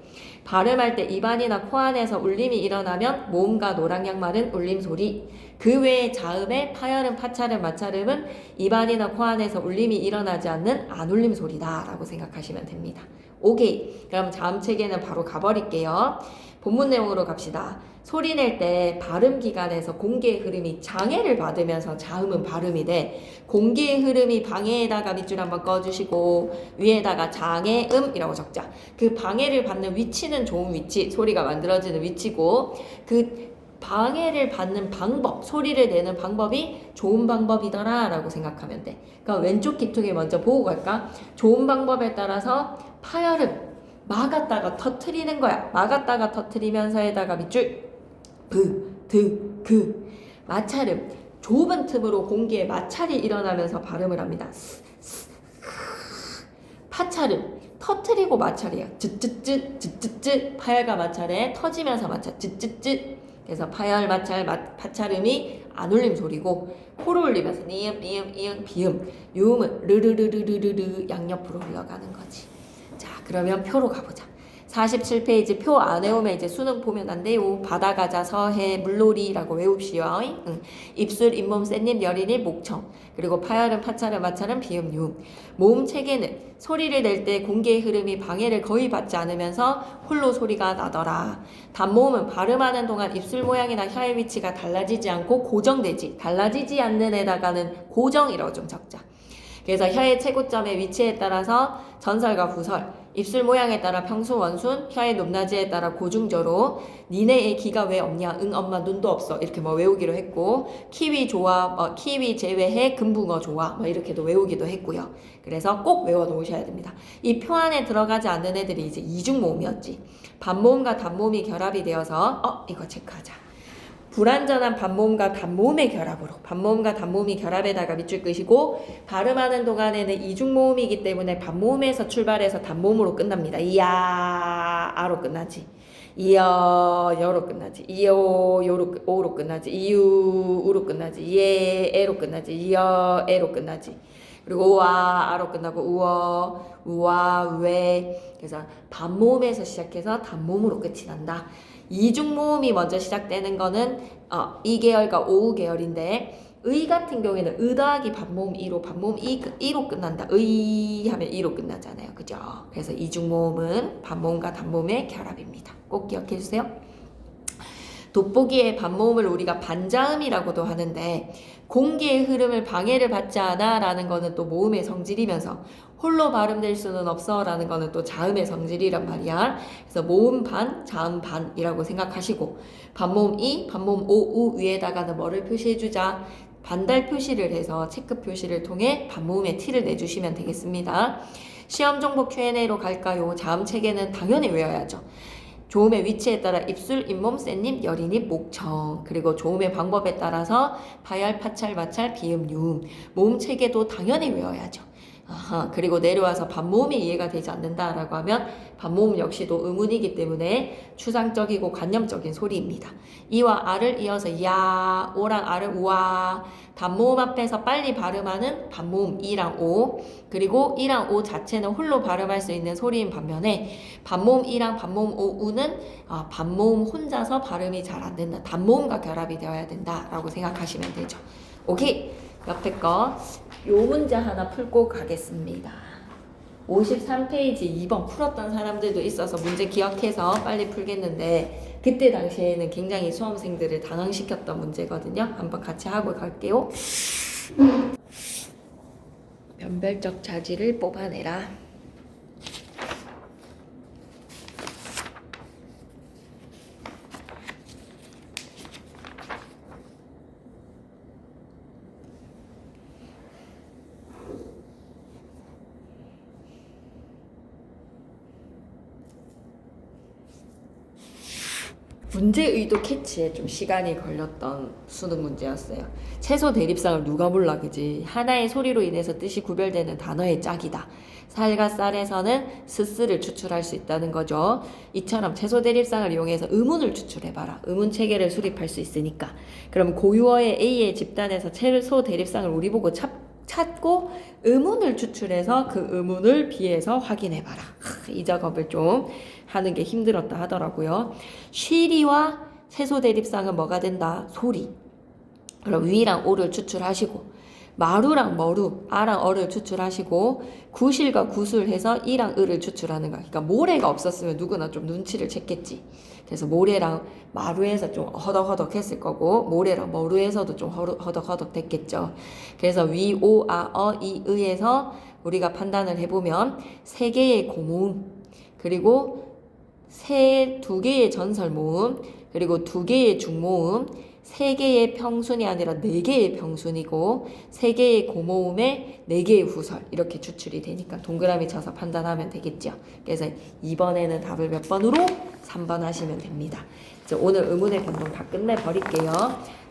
발음할 때 입안이나 코 안에서 울림이 일어나면 모음과 노랑양말은 울림 소리. 그 외에 자음의 파열음, 파찰음, 마찰음은 입안이나 코 안에서 울림이 일어나지 않는 안 울림 소리다라고 생각하시면 됩니다. 오케이. 그럼 자음 체계는 바로 가버릴게요. 본문 내용으로 갑시다. 소리 낼 때 발음 기관에서 공기의 흐름이 장애를 받으면서 자음은 발음이 돼. 공기의 흐름이 방해에다가 밑줄 한번 꺼주시고, 위에다가 장애음이라고 적자. 그 방해를 받는 위치는 좋은 위치, 소리가 만들어지는 위치고, 그 방해를 받는 방법, 소리를 내는 방법이 좋은 방법이더라 라고 생각하면 돼. 그러니까 왼쪽 기퉁이 먼저 보고 갈까? 좋은 방법에 따라서 파열음, 막았다가 터트리는 거야. 막았다가 터트리면서에다가 밑줄 그 마찰음 좁은 틈으로 공기에 마찰이 일어나면서 발음을 합니다. 파찰음 터트리고 마찰이에요. 쯔쯔쯔 파열과 마찰에 터지면서 마찰 쯔쯔쯔. 그래서 파열 마찰 파찰음이 안울림 소리고 코로 울리면서 니은 비음 유음은 르르르르르르 양옆으로 흘러가는 거지. 자, 그러면 표로 가보자. 47페이지 표 안 외우면 이제 수능 보면 안 돼요. 바다가자 서해 물놀이라고 외웁시오. 입술 잇몸 샌님 여린이 목청 그리고 파열음 파찰음 마찰음 비음 유음. 모음 체계는 소리를 낼 때 공기의 흐름이 방해를 거의 받지 않으면서 홀로 소리가 나더라. 단모음은 발음하는 동안 입술 모양이나 혀의 위치가 달라지지 않고 고정되지 달라지지 않는 에다가는 고정이라고 좀 적자. 그래서 혀의 최고점의 위치에 따라서 전설과 후설, 입술 모양에 따라 평수 원순, 혀의 높낮이에 따라 고중저로 니네의 기가 왜 없냐? 응 엄마 눈도 없어. 이렇게 뭐 외우기로 했고 키위 좋아, 키위 제외해 금붕어 좋아. 뭐 이렇게도 외우기도 했고요. 그래서 꼭 외워 놓으셔야 됩니다. 이 표 안에 들어가지 않는 애들이 이제 이중모음이었지. 반모음과 단모음이 결합이 되어서 이거 체크하자. 불완전한 반모음과 단모음의 결합으로 반모음과 단모음이 결합에다가 밑줄 끄시고 발음하는 동안에는 이중모음이기 때문에 반모음에서 출발해서 단모음으로 끝납니다. 이야 아로 끝나지. 이어 여로 끝나지. 이어 요로 오로 끝나지. 이유 우로 끝나지. 예 에로 끝나지. 이어 에로 끝나지. 그리고 우와 아로 끝나고 우어 우와 왜. 그래서 반모음에서 시작해서 단모음으로 끝이 난다. 이중모음이 먼저 시작되는 거는 이 계열과 오우 계열인데 의 같은 경우에는 의 더하기 반모음 2로 반모음 2로 끝난다. 의 하면 2로 끝나잖아요. 그죠? 그래서 이중모음은 반모음과 단모음의 결합입니다. 꼭 기억해 주세요. 돋보기의 반모음을 우리가 반자음이라고도 하는데 공기의 흐름을 방해를 받지 않아 라는 거는 또 모음의 성질이면서 홀로 발음될 수는 없어 라는 거는 또 자음의 성질이란 말이야. 그래서 모음 반, 자음 반이라고 생각하시고 반모음 2, 반모음 5, 우 위에다가는 뭐를 표시해주자? 반달 표시를 해서 체크 표시를 통해 반모음의 티를 내주시면 되겠습니다. 시험 정보 Q&A로 갈까요? 자음 체계는 당연히 외워야죠. 조음의 위치에 따라 입술, 잇몸, 샌입, 여린입, 목청 그리고 조음의 방법에 따라서 파열, 파찰, 마찰, 비음, 유음 모음 체계도 당연히 외워야죠. 그리고 내려와서 반모음이 이해가 되지 않는다라고 하면 반모음 역시도 의문이기 때문에 추상적이고 관념적인 소리입니다. 이와 아를 이어서 야, 오랑 아를 우와 단모음 앞에서 빨리 발음하는 반모음 이랑 오 그리고 이랑 오 자체는 홀로 발음할 수 있는 소리인 반면에 반모음 이랑 반모음 오 우는 반모음 혼자서 발음이 잘 안 된다. 단모음과 결합이 되어야 된다라고 생각하시면 되죠. 오케이. 옆에 거 요 문제 하나 풀고 가겠습니다. 53페이지 2번 풀었던 사람들도 있어서 문제 기억해서 빨리 풀겠는데 그때 당시에는 굉장히 수험생들을 당황시켰던 문제거든요. 한번 같이 하고 갈게요. 변별적 자질을 뽑아내라. 문제 의도 캐치에 좀 시간이 걸렸던 수능 문제였어요. 채소 대립상을 누가 몰라 그지. 하나의 소리로 인해서 뜻이 구별되는 단어의 짝이다. 살과 쌀에서는 스스를 추출할 수 있다는 거죠. 이처럼 채소 대립상을 이용해서 의문을 추출해봐라. 의문 체계를 수립할 수 있으니까. 그럼 고유어의 A의 집단에서 채소 대립상을 우리 보고 찾고 의문을 추출해서 그 의문을 B에서 확인해봐라. 이 작업을 좀 하는 게 힘들었다 하더라고요. 쉬리와 채소 대립상은 뭐가 된다? 소리. 그럼 위랑 오를 추출하시고 마루랑 머루, 아랑 어를 추출하시고 구실과 구술 해서 이랑 을을 추출하는 거야. 그러니까 모래가 없었으면 누구나 좀 눈치를 챘겠지. 그래서 모래랑 마루에서 좀 허덕허덕 했을 거고 모래랑 머루에서도 좀 허덕허덕 됐겠죠. 그래서 위, 오, 아, 이, 의에서 우리가 판단을 해보면 세 개의 고모음 그리고 두 개의 전설 모음 그리고 두 개의 중모음 3개의 평순이 아니라 4개의 평순이고 3개의 고모음에 4개의 후설 이렇게 추출이 되니까 동그라미 쳐서 판단하면 되겠죠. 그래서 이번에는 답을 몇 번으로? 3번 하시면 됩니다. 이제 오늘 의문의 변동 다 끝내버릴게요.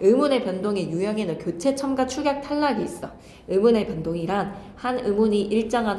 의문의 변동의 유형에는 교체, 첨가, 축약, 탈락이 있어. 의문의 변동이란 한 의문이 일정한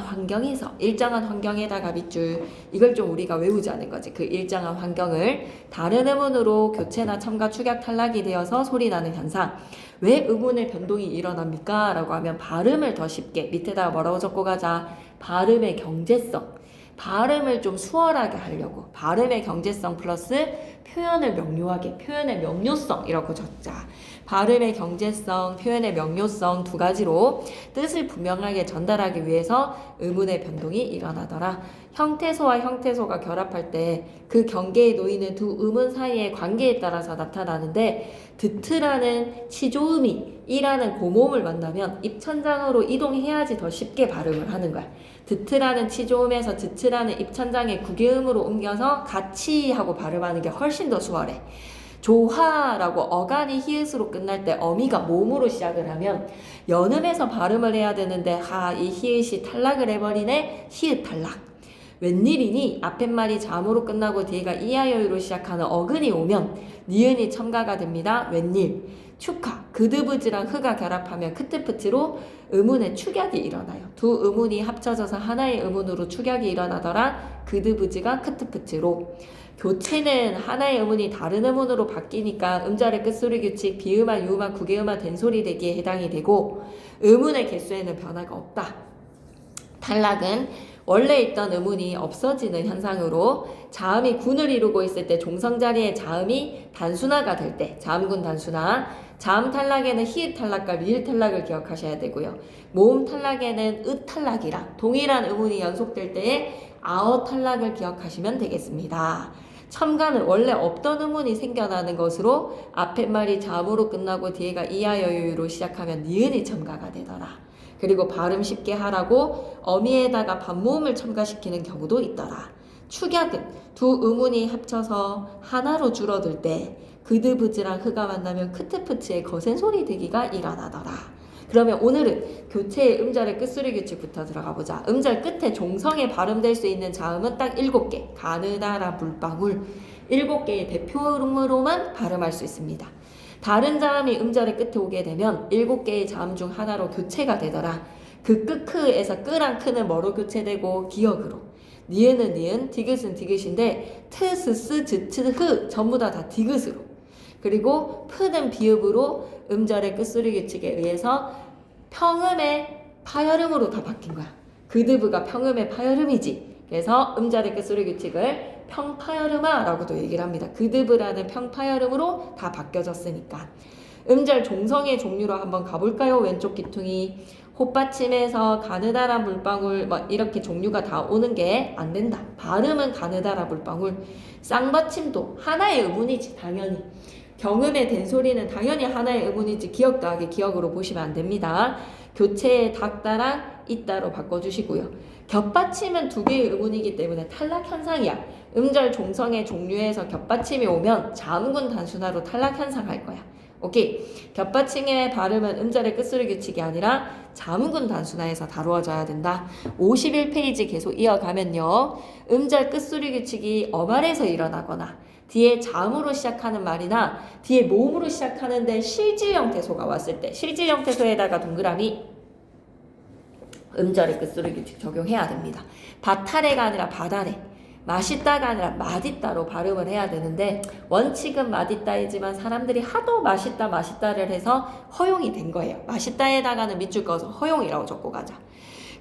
환경에다가 밑줄, 이걸 좀 우리가 외우지 않은 거지. 그 일정한 환경을 다른 의문으로 교체나 첨가, 축약, 탈락이 되어서 소리나는 현상. 왜 의문의 변동이 일어납니까? 라고 하면 발음을 더 쉽게, 밑에다가 뭐라고 적고 가자. 발음의 경제성. 발음을 좀 수월하게 하려고 발음의 경제성 플러스 표현을 명료하게, 표현의 명료성이라고 적자. 발음의 경제성, 표현의 명료성 두 가지로 뜻을 분명하게 전달하기 위해서 의문의 변동이 일어나더라. 형태소와 형태소가 결합할 때 그 경계에 놓이는 두 의문 사이의 관계에 따라서 나타나는데, 드트라는 치조음이 이라는 고모음을 만나면 입천장으로 이동해야지 더 쉽게 발음을 하는 거야. 드트라는 치조음에서 드트라는 입천장의 구개음으로 옮겨서 같이 하고 발음하는 게 훨씬 더 수월해. 조화라고 어간이 히읗으로 끝날 때 어미가 모음으로 시작을 하면 연음해서 발음을 해야 되는데 이 히읗이 탈락을 해버리네. 히읗 탈락. 웬일이니? 앞에 말이 잠으로 끝나고 뒤에가 이하여유로 시작하는 어근이 오면 니은이 첨가가 됩니다. 웬일. 축하. 그드브즈랑 흐가 결합하면 크트프트로 의문의 축약이 일어나요. 두 의문이 합쳐져서 하나의 의문으로 축약이 일어나더라. 그드브즈가 크트프트로. 교체는 하나의 의문이 다른 의문으로 바뀌니까 음절의 끝소리 규칙, 비음화, 유음화, 구개음화, 된소리 되기에 해당이 되고, 의문의 개수에는 변화가 없다. 탈락은 원래 있던 의문이 없어지는 현상으로 자음이 군을 이루고 있을 때 종성 자리에 자음이 단순화가 될 때, 자음군 단순화. 자음 탈락에는 히읗 탈락과 리을 탈락을 기억하셔야 되고요. 모음 탈락에는 으 탈락이랑 동일한 의문이 연속될 때에 아어 탈락을 기억하시면 되겠습니다. 첨가는 원래 없던 의문이 생겨나는 것으로 앞에 말이 자음으로 끝나고 뒤에가 이하여유로 시작하면 니은이 첨가가 되더라. 그리고 발음 쉽게 하라고 어미에다가 반모음을 첨가시키는 경우도 있더라. 축약은 두 의문이 합쳐서 하나로 줄어들 때 그드브즈랑 흐가 만나면 크트프트의 거센 소리 되기가 일어나더라. 그러면 오늘은 교체의 음절의 끝소리 규칙부터 들어가 보자. 음절 끝에 종성에 발음될 수 있는 자음은 딱 7개. 가느다라 물방울. 7개의 대표음으로만 발음할 수 있습니다. 다른 자음이 음절의 끝에 오게 되면 7개의 자음 중 하나로 교체가 되더라. 그 끄크에서 끄랑 크는 뭐로 교체되고 기역으로. 니은은 니은, 디귿은 디귿인데 트, 스, 스, 즈, 트, 흐 전부 다 디귿으로. 그리고 프는 비읍으로 음절의 끝소리 규칙에 의해서 평음의 파열음으로 다 바뀐 거야. 그드브가 평음의 파열음이지. 그래서 음절의 끝소리 규칙을 평파열음화라고도 얘기를 합니다. 그드브라는 평파열음으로 다 바뀌어졌으니까. 음절 종성의 종류로 한번 가볼까요? 왼쪽 기퉁이 헛받침에서 가느다란 물방울 이렇게 종류가 다 오는 게 안 된다. 발음은 가느다란 물방울. 쌍받침도 하나의 의문이지 당연히. 경음의 된소리는 당연히 하나의 의문이지 기억 더하기 기억으로 보시면 안 됩니다. 교체의 닥다랑 있다로 바꿔주시고요. 겹받침은 2개의 의문이기 때문에 탈락 현상이야. 음절 종성의 종류에서 겹받침이 오면 자음군 단순화로 탈락 현상 할 거야. 오케이. 겹받침의 발음은 음절의 끝소리 규칙이 아니라 자음군 단순화해서 다루어져야 된다. 51페이지 계속 이어가면요. 음절 끝소리 규칙이 어말에서 일어나거나 뒤에 자음으로 시작하는 말이나 뒤에 모음으로 시작하는데 실질형 태소가 왔을 때 실질형 태소에다가 동그라미 음절의 끝소리 규칙 적용해야 됩니다. 바타레가 아니라 바다레, 맛있다가 아니라 맛있다로 발음을 해야 되는데 원칙은 맛있다이지만 사람들이 하도 맛있다를 해서 허용이 된 거예요. 맛있다에다가는 밑줄 꺼서 허용이라고 적고 가자.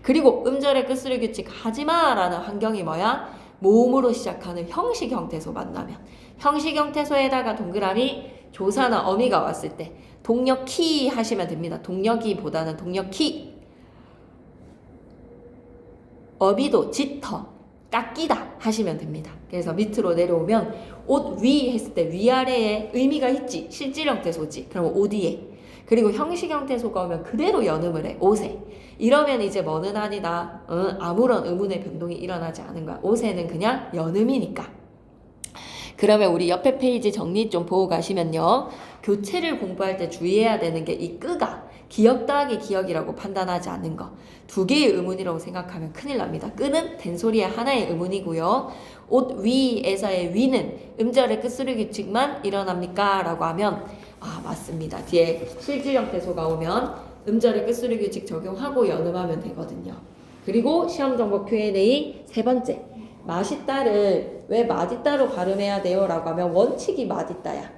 그리고 음절의 끝소리 규칙 하지마라는 환경이 뭐야? 모음으로 시작하는 형식형 태소 만나면 형식형 태소에다가 동그라미 조사나 어미가 왔을 때 동력키 하시면 됩니다. 동력이보다는 동력키. 어비도 짙어, 깎이다 하시면 됩니다. 그래서 밑으로 내려오면 옷 위 했을 때 위아래에 의미가 있지. 실질형 태소지. 그럼 어디에? 그리고 형식형 태소가 오면 그대로 연음을 해. 옷에. 이러면 이제 뭐는 아니다. 아무런 의문의 변동이 일어나지 않은 거야. 옷에는 그냥 연음이니까. 그러면 우리 옆에 페이지 정리 좀 보고 가시면요. 교체를 공부할 때 주의해야 되는 게 이 끄가 기역 더하기 기역이라고 판단하지 않는 거. 2개의 의문이라고 생각하면 큰일 납니다. 끄는 된소리의 하나의 의문이고요. 옷 위에서의 위는 음절의 끝소리 규칙만 일어납니까? 라고 하면 맞습니다. 뒤에 실질형태소가 오면 음절의 끝소리 규칙 적용하고 연음하면 되거든요. 그리고 시험정보 Q&A 세 번째, 맛있다를 왜 맛있다로 발음해야 돼요? 라고 하면 원칙이 맛있다야.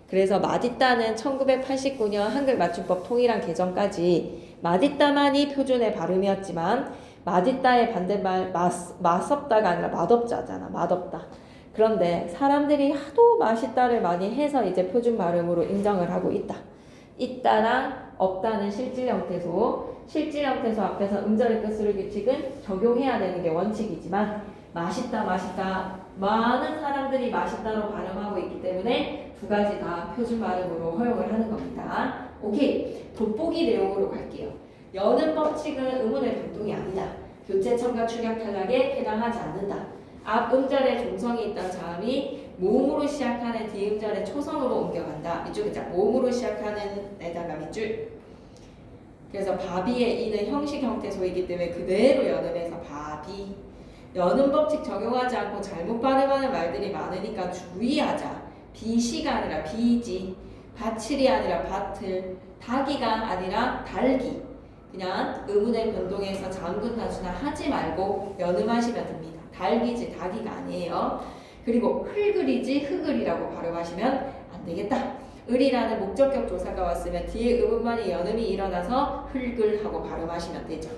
그래서 맛있다는 1989년 한글 맞춤법 통일한 개정까지 맛있다만이 표준의 발음이었지만 맛있다의 반대말 맛없다가 아니라 맛없자잖아. 맛없다. 그런데 사람들이 하도 맛있다를 많이 해서 이제 표준 발음으로 인정을 하고 있다. 있다랑 없다는 실질형태소. 실질형태소 앞에서 음절의 끝소리 규칙은 적용해야 되는 게 원칙이지만 맛있다 많은 사람들이 맛있다로 발음하고 있기 때문에 두 가지 다 표준 발음으로 허용을 하는 겁니다. 오케이. 돋보기 내용으로 갈게요. 여는 법칙은 의문의 변동이 아니다. 교체 첨가 축약 탈락에 해당하지 않는다. 앞 음절에 종성이 있던 자음이 모음으로 시작하는 뒤음절의 초성으로 옮겨간다. 밑줄 자 모음으로 시작하는 에다가 밑줄. 그래서 바비의 이는 형식 형태소이기 때문에 그대로 연음해서 바비. 연음 법칙 적용하지 않고 잘못 발음하는 말들이 많으니까 주의하자. 비시가 아니라 비지. 바칠이 아니라 바틀. 닭이가 아니라 달기. 그냥 의문의 변동에서 자음군 단수나 하지 말고 연음하시면 됩니다. 달기지 닭이가 아니에요. 그리고 흘글이지 흑을이라고 발음하시면 안 되겠다. 을이라는 목적격 조사가 왔으면 뒤에 의문만이 연음이 일어나서 흘글하고 발음하시면 되죠.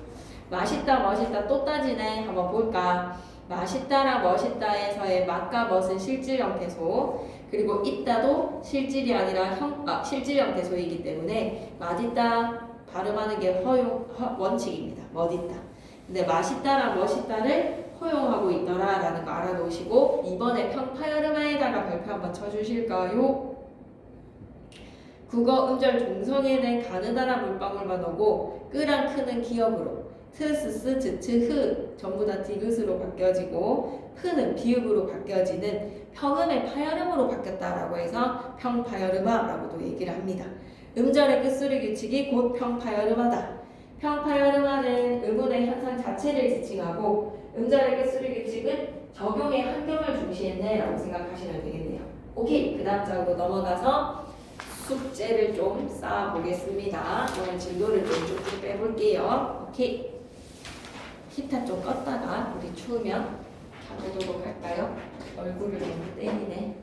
맛있다 멋있다 또 따지네. 한번 볼까. 맛있다랑 멋있다에서의 맛과 멋은 실질형태소. 그리고 있다도 실질이 아니라 실질형태소이기 때문에 맛있다 발음하는 게 원칙입니다. 멋있다. 근데 맛있다랑 멋있다를 허용하고 있더라라는 거 알아놓으시고 이번에 평파여름아에다가 별표 한번 쳐주실까요? 국어 음절 종성에는 가느다란 물방울만 오고 끄랑 크는 기억으로 트스스 즈츠 흐 전부 다 디귿으로 바뀌어지고 흐는 비읍으로 바뀌어지는 평음의 파여름으로 바뀌었다라고 해서 평파여름아라고도 얘기를 합니다. 음절의 끝소리 규칙이 곧 평파여름하다. 평파여름하는 의문의 현상 자체를 지칭하고 음절의 끝소리 규칙은 적용의 환경을 중시했네 라고 생각하시면 되겠네요. 오케이. 그 다음 장으로 넘어가서 숙제를 좀 쌓아보겠습니다. 오늘 진도를 좀 쭉쭉 빼볼게요. 오케이. 히타 좀 껐다가 우리 추우면 켜보도록 할까요? 얼굴을 너무 때리네.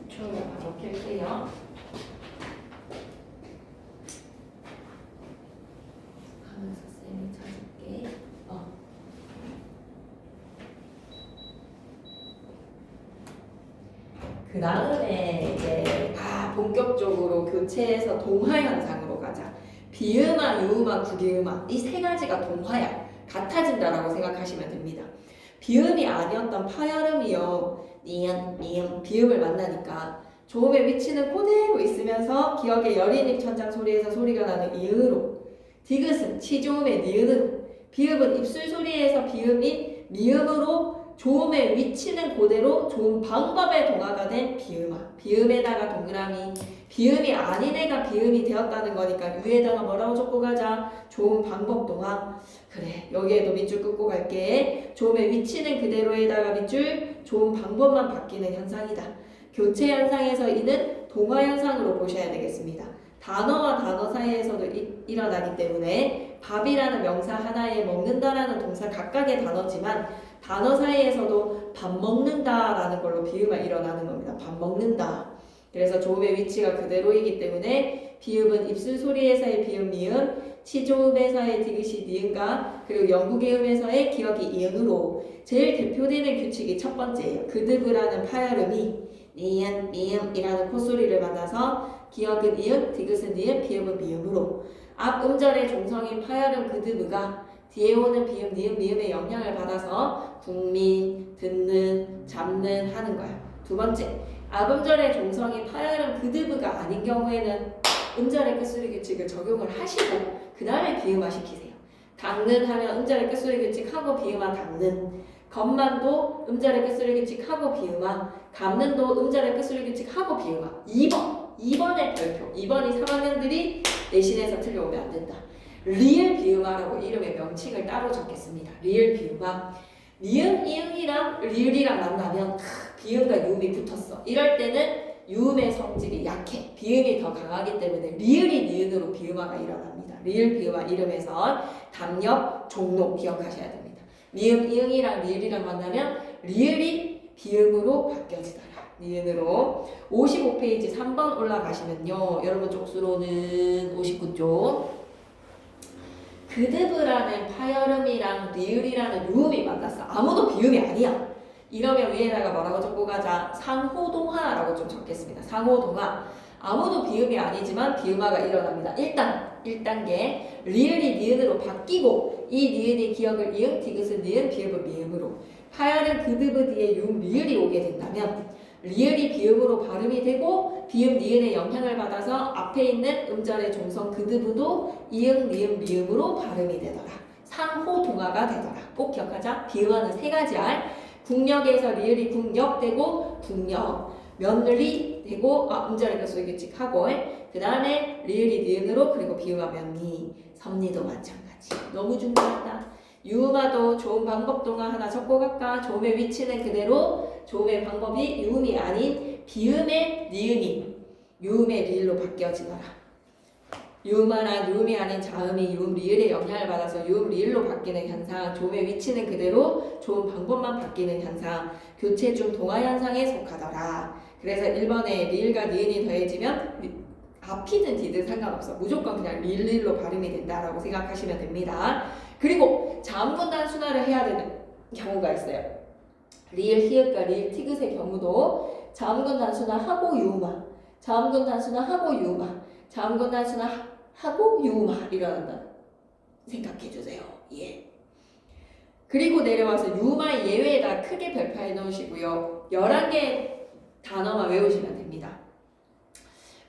추우면 바로 켤게요. 하면서 쌤이 찾을게. 그 다음에 이제 본격적으로 교체해서 동화 현상으로 가자. 비음화, 유음화, 구기음화 이 세 가지가 동화야. 같아진다라고 생각하시면 됩니다. 비음이 아니었던 파열음이요. 니은, 미음, 비음을 만나니까 조음의 위치는 그대로 있으면서 기억의 여린입 천장 소리에서 소리가 나는 이음으로 디귿은 치조음의 니은으로 비읍은 입술 소리에서 비음인 미음으로 조음의 위치는 그대로 조음 방법의 동화가 된 비음화. 비음에다가 동그라미. 비음이 아닌 애가 비음이 되었다는 거니까 위에다가 뭐라고 적고 가자. 조음 방법 동화. 그래. 여기에도 밑줄 긋고 갈게. 조음의 위치는 그대로에다가 밑줄. 조음 방법만 바뀌는 현상이다. 교체 현상에서 이는 동화 현상으로 보셔야 되겠습니다. 단어와 단어 사이에서도 일어나기 때문에 밥이라는 명사 하나에 먹는다라는 동사 각각의 단어지만 단어 사이에서도 밥 먹는다라는 걸로 비음이 일어나는 겁니다. 밥 먹는다. 그래서 조음의 위치가 그대로이기 때문에 비읍은 입술 소리에서의 비음 미음, 치조음에서의 디귿이 니은가 그리고 영국의음에서의 기억이 이응으로 제일 대표되는 규칙이 첫 번째예요. 그드브라는 파열음이 니은, 미음이라는 콧소리를 만나서 기억은 이응, 디귿은 니은, 비읍은 미음으로 앞 음절의 종성인 파열음 그드브가 뒤에 오는 비음, 니은, 미음의 영향을 받아서 국민, 듣는, 잡는 하는 거야. 두 번째, 앞음절의 종성인 파열음 그드브가 아닌 경우에는 음절의 끝소리 규칙을 적용을 하시고 그 다음에 비음화 시키세요. 닦는 하면 음절의 끝소리 규칙하고 비음화 닦는 건만도 음절의 끝소리 규칙하고 비음화 감는도 음절의 끝소리 규칙하고 비음화 2번의 별표 2번이 3학년들이 내신에서 틀려오면 안 된다. 리을 비음화라고 이름의 명칭을 따로 적겠습니다. 리을 비음화 미음, 이응이랑 리을이랑 만나면 비음과 유음이 붙었어. 이럴 때는 유음의 성질이 약해. 비음이 더 강하기 때문에 리을이 니은으로 비음화가 일어납니다. 리을, 비음화 이름에서 담력, 종록 기억하셔야 됩니다. 미음, 이응이랑 리을이랑 만나면 리을이 비음으로 바뀌어지더라. 니은으로. 55페이지 3번 올라가시면요. 여러분 쪽수로는 59쪽. 그드브라는 파열음이랑 리을이라는 유음이 만났어. 아무도 비음이 아니야. 이러면 위에다가 뭐라고 적고 가자. 상호동화라고 좀 적겠습니다. 상호동화. 아무도 비음이 아니지만 비음화가 일어납니다. 일단 1단계 리을이 니은으로 바뀌고 이 니은의 기억을 이응, 디귿은 니은, 비읍은 미음으로 파열은 그드브 뒤에 유음, 리을이 오게 된다면 리을이 비음으로 발음이 되고 비음, 니은의 영향을 받아서 앞에 있는 음절의 종성 그드브도 이응, 니은, 미음으로 발음이 되더라. 상호동화가 되더라. 꼭 기억하자. 비음화는 세 가지 알. 국력에서 리을이 국력되고 국력, 면리 되고 음절의 격소의 규칙하고 그 다음에 리을이 니은으로 그리고 비음화 면리, 섭리도 마찬가지. 너무 중요하다. 유음화도 좋은 방법 동안 하나 적고 갈까? 조음의 위치는 그대로 조음의 방법이 유음이 아닌 비음의 니은이 유음의 리을로 바뀌어지더라. 유음화나 유음이 아닌 자음이 유음 리을의 영향을 받아서 유음 리을로 바뀌는 현상, 조음의 위치는 그대로 조음 방법만 바뀌는 현상, 교체 중 동화 현상에 속하더라. 그래서 1번에 리을과 니은이 더해지면 앞이든 뒤든 상관없어. 무조건 그냥 리을로 발음이 된다라고 생각하시면 됩니다. 그리고 자음군 단순화를 해야 되는 경우가 있어요. 리을 히읗과 리을 티귿의 경우도 자음군 단순화하고 유음화, 자음군 단순화하고 유음화, 자음군 단순화하고 유음화 일어난다. 생각해주세요. 예. 그리고 내려와서 유음화 예외에다 크게 별표해 놓으시고요. 11개 단어만 외우시면 됩니다.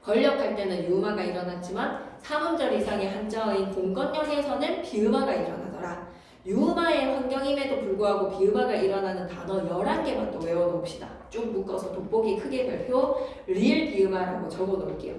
권력할 때는 유음화가 일어났지만 3음절 이상의 한자어인 공건력에서는 비음화가 일어나더라. 유음화의 환경임에도 불구하고 비음화가 일어나는 단어 11개만 또 외워놓읍시다. 쭉 묶어서 돋보기 크게 별표 리을 비음화라고 적어놓을게요.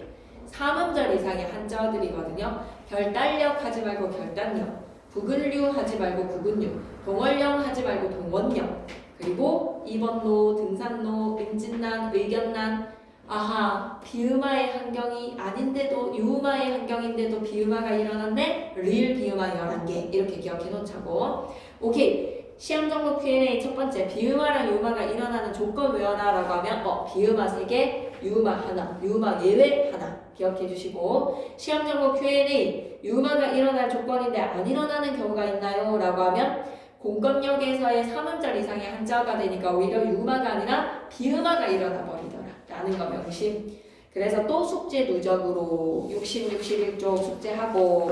3음절 이상의 한자어들이거든요. 결단력 하지 말고 결단력, 구근류 하지 말고 구근류, 동원령 하지 말고 동원령, 그리고 이번로, 등산로, 임진난, 의견난. 아하, 비음화의 환경이 아닌데도 유음화의 환경인데도 비음화가 일어났네? 리을 비음화 11개 이렇게 기억해 놓자고. 오케이. 시험 정보 Q&A 첫 번째, 비음화랑 유음화가 일어나는 조건 외워놔라고 하면 비음화 3개, 유음화 하나, 유음화 예외 하나 기억해 주시고, 시험 정보 Q&A 유음화가 일어날 조건인데 안 일어나는 경우가 있나요? 라고 하면 공건력에서의 3음절 이상의 한자어가 되니까 오히려 유음화가 아니라 비음화가 일어나 버리더라 라는 거 명심. 그래서 또 숙제 누적으로 60, 61쪽 숙제하고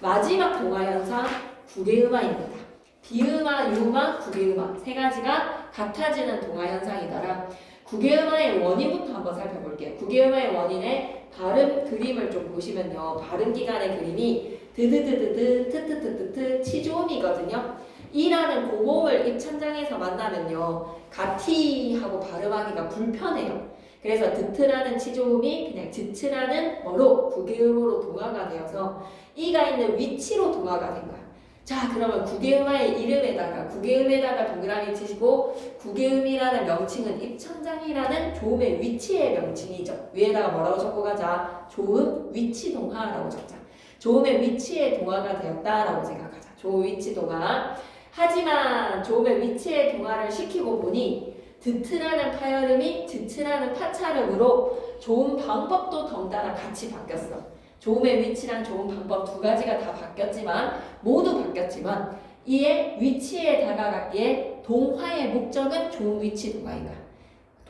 마지막 동화현상 구개음화입니다. 비음화, 유음화, 구개음화 세 가지가 같아지는 동화현상이더라. 구개음화의 원인부터 한번 살펴볼게요. 구개음화의 원인의 발음 그림을 좀 보시면요. 발음 기간의 그림이 드드드드드 트트트트트 치조음이거든요. 이라는 고음을 입천장에서 만나면요. 가티하고 발음하기가 불편해요. 그래서 드트라는 치조음이 그냥 지트라는 뭐로 구개음으로 동화가 되어서 이가 있는 위치로 동화가 된 거야. 자, 그러면 구개음화의 이름에다가 구개음에다가 동그라미 치시고 구개음이라는 명칭은 입천장이라는 조음의 위치의 명칭이죠. 위에다가 뭐라고 적고 가자. 조음 위치 동화라고 적자. 조음의 위치의 동화가 되었다라고 생각하자. 조음 위치 동화. 하지만 조음의 위치의 동화를 시키고 보니 드트라는 파열음이 드트라는 파찰음으로 조음 방법도 덩달아 같이 바뀌었어. 조음의 위치랑 조음 방법 두 가지가 다 바뀌었지만 모두 바뀌었지만 이에 위치에 다가갔기에 동화의 목적은 조음 위치 동화인가.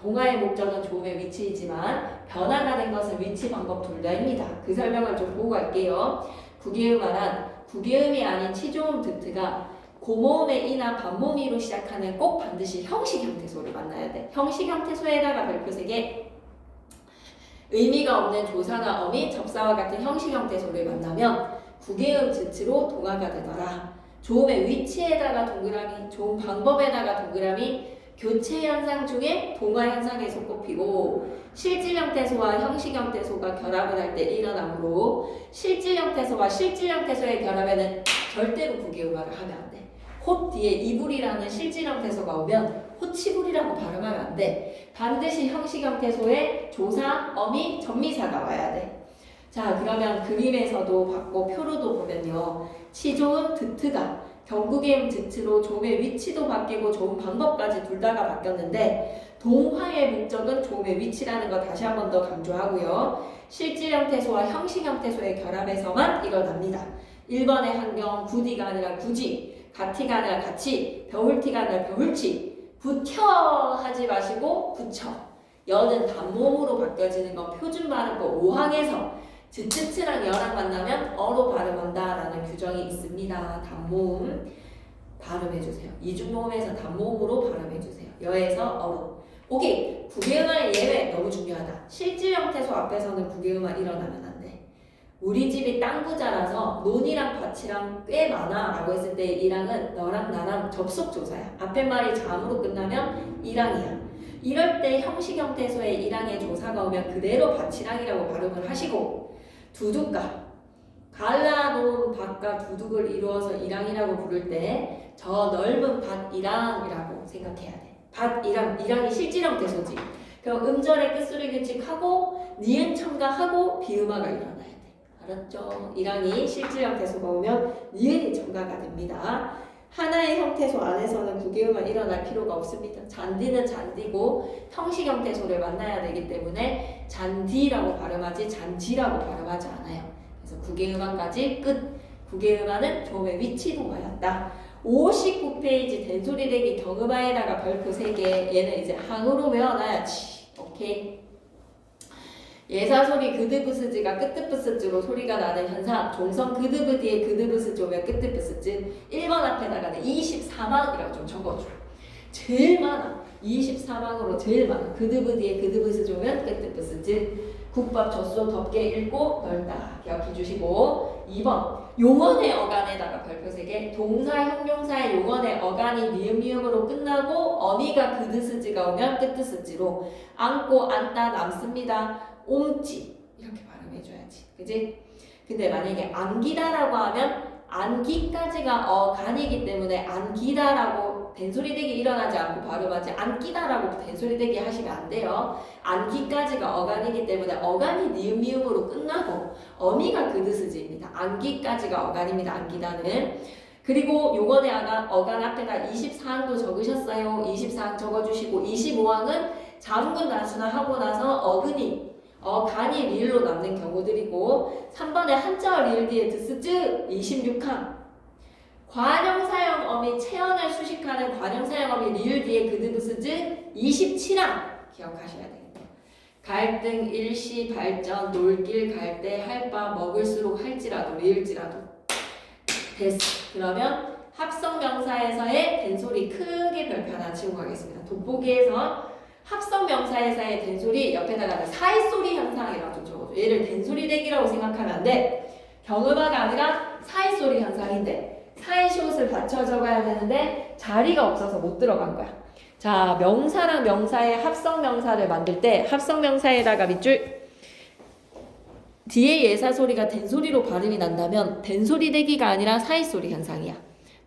동화의 목적은 조음의 위치이지만 변화가 된 것은 위치 방법 둘 다입니다. 그 설명을 좀 보고 갈게요. 구개음화란 구개음이 아닌 치조음 드트가 고모음의 이나 반모미로 시작하는 꼭 반드시 형식 형태소를 만나야 돼. 형식 형태소에다가 별표 3개. 의미가 없는 조사나 어미, 접사와 같은 형식 형태소를 만나면 구개음 지트로 동화가 되더라. 조음의 위치에다가 동그라미, 조음 방법에다가 동그라미, 교체 현상 중에 동화 현상에 손꼽히고 실질 형태소와 형식 형태소가 결합을 할 때 일어나므로 실질 형태소와 실질 형태소의 결합에는 절대로 구개음화를 하면 안 돼. 호 뒤에 이불이라는 실질형태소가 오면 호치불이라고 발음하면 안 돼. 반드시 형식형태소에 조사, 어미, 전미사가 와야 돼. 자, 그러면 그림에서도 봤고 표로도 보면요. 치조음 드트가 경국의 드트로 조음의 위치도 바뀌고 조음 방법까지 둘 다가 바뀌었는데 동화의 목적은 조음의 위치라는 거 다시 한 번 더 강조하고요. 실질형태소와 형식형태소의 결합에서만 일어납니다. 1번의 환경, 구디가 아니라 구지, 가티가 아니라 같이, 겨울티가 아니라 겨울치, 붙여 하지 마시고 붙여. 여는 단모음으로 바뀌어지는 건 표준 발음법 5항에서 즈츠츠랑 여랑 만나면 어로 발음한다라는 규정이 있습니다. 단모음 발음해주세요. 이중모음에서 단모음으로 발음해주세요. 여에서 어로. 오케이. 구개음할 예외 너무 중요하다. 실질형태소 앞에서는 구개음할 일어나면 안 돼. 우리 집이 땅 부자라서 논이랑 밭이랑 꽤 많아 라고 했을 때 이랑은 너랑 나랑 접속조사야. 앞에 말이 잠으로 끝나면 이랑이야. 이럴 때 형식형태소에 이랑의 조사가 오면 그대로 밭이랑이라고 발음을 하시고 두둑가 갈라놓은 밭과 두둑을 이루어서 이랑이라고 부를 때 저 넓은 밭이랑이라고 생각해야 돼. 밭이랑, 이랑이 실질형태소지. 그럼 음절의 끝소리 규칙하고 니은 첨가하고 비음화가 일어나야 돼. 알았죠? 이랑이 실질형태소가 오면 니은이 첨가가 됩니다. 하나의 형태소 안에서는 구개음만 일어날 필요가 없습니다. 잔디는 잔디고 형식형태소를 만나야 되기 때문에 잔디라고 발음하지 잔지라고 발음하지 않아요. 그래서 구개음화까지 끝. 구개음화는 조음의 위치동화였다. 59페이지 된소리대기 경음화에다가 별표 3개. 얘는 이제 항으로 외워놔야지. 오케이. 예사소리 그드브스즈가 끄트브스즈로 소리가 나는 현상. 종성 그드브 뒤에 그드브스즈 오면 끄트브스즈. 1번 앞에다가 24망이라고 좀 적어줘. 제일 많아. 24망으로 제일 많아. 그드브 뒤에 그드브스즈 오면 끄트브스즈. 국밥 젖소 덮게 읽고 넓다. 기억해 주시고. 2번 용언의 어간에다가 별표 3개. 동사 형용사의 용언의 어간이 니은미음으로 끝나고 어미가 그드스즈가 오면 끄트스즈로 안고 앉다 남습니다. 옴지 이렇게 발음해줘야지. 그지? 근데 만약에 안기다라고 하면 안기까지가 어간이기 때문에 안기다라고 된소리대기 일어나지 않고 발음하지 안기다라고 된소리대기 하시면 안 돼요. 안기까지가 어간이기 때문에 어간이 니은미음으로 끝나고 어미가 그드스즈입니다. 안기까지가 어간입니다. 안기다는. 그리고 요번에 어간 앞에다 24항도 적으셨어요. 24항 적어주시고 25항은 자문군 단수나 하고 나서 어간이 리을로 남는 경우들이고 3번에 한자어 리을 뒤에 드스즈 26항 관형사형 어미 체언을 수식하는 관형사형 어미 리을 뒤에 그드브스즈 27항 기억하셔야 됩니다. 갈등, 일시, 발전, 놀길, 갈대, 할바, 먹을수록 할지라도 리을지라도 됐어. 그러면 합성명사에서의 된소리 크게 별표 하나 치고 가겠습니다. 돋보기에서 합성명사에서의 된소리 옆에다가 사이소리 현상이라고 좀 적어줘. 얘를 된소리대기라고 생각하면 안 돼. 경음화가 아니라 사이소리 현상인데 사이시옷을 받쳐 적어야 되는데 자리가 없어서 못 들어간 거야. 자, 명사랑 명사의 합성명사를 만들 때 합성명사에다가 밑줄 뒤에 예사소리가 된소리로 발음이 난다면 된소리대기가 아니라 사이소리 현상이야.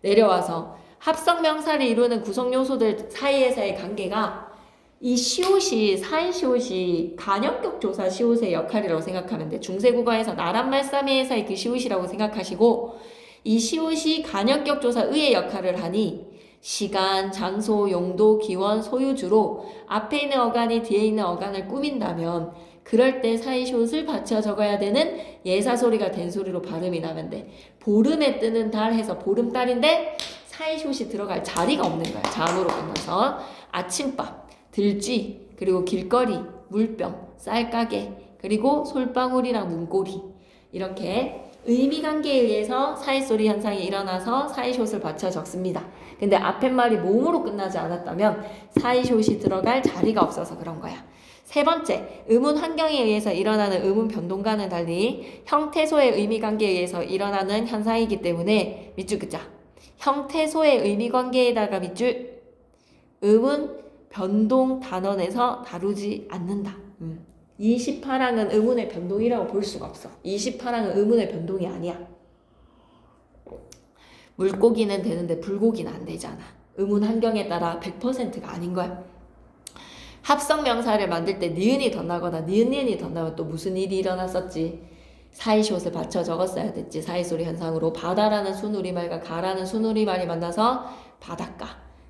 내려와서 합성명사를 이루는 구성요소들 사이에서의 관계가 이 시옷이 사이시옷이 간역격 조사 시옷의 역할이라고 생각하면 돼. 중세국어에서 나란말싸미에서의 그 시옷이라고 생각하시고 이 시옷이 간역격 조사 의의 역할을 하니 시간, 장소, 용도, 기원, 소유주로 앞에 있는 어간이 뒤에 있는 어간을 꾸민다면 그럴 때 사이시옷을 받쳐 적어야 되는 예사소리가 된소리로 발음이 나면 돼. 보름에 뜨는 달 해서 보름달인데 사이시옷이 들어갈 자리가 없는 거야. 잠으로 끝나서 아침밥, 들쥐, 그리고 길거리, 물병, 쌀가게, 그리고 솔방울이랑 문고리 이렇게 의미관계에 의해서 사이소리 현상이 일어나서 사이숏을 받쳐 적습니다. 근데 앞에 말이 모음으로 끝나지 않았다면 사이숏이 들어갈 자리가 없어서 그런 거야. 세 번째, 의문 환경에 의해서 일어나는 의문 변동과는 달리 형태소의 의미관계에 의해서 일어나는 현상이기 때문에 밑줄 긋자. 형태소의 의미관계에다가 밑줄 의문 변동 단원에서 다루지 않는다. 28항은 의문의 변동이라고 볼 수가 없어. 28항은 의문의 변동이 아니야. 물고기는 되는데 불고기는 안 되잖아. 의문 환경에 따라 100%가 아닌 거야. 합성 명사를 만들 때 니은이 덧나거나 니은이 덧나면 또 무슨 일이 일어났었지? 사이시옷을 받쳐 적었어야 됐지. 사이소리 현상으로 바다라는 순우리말과 가라는 순우리말이 만나서 바닷가,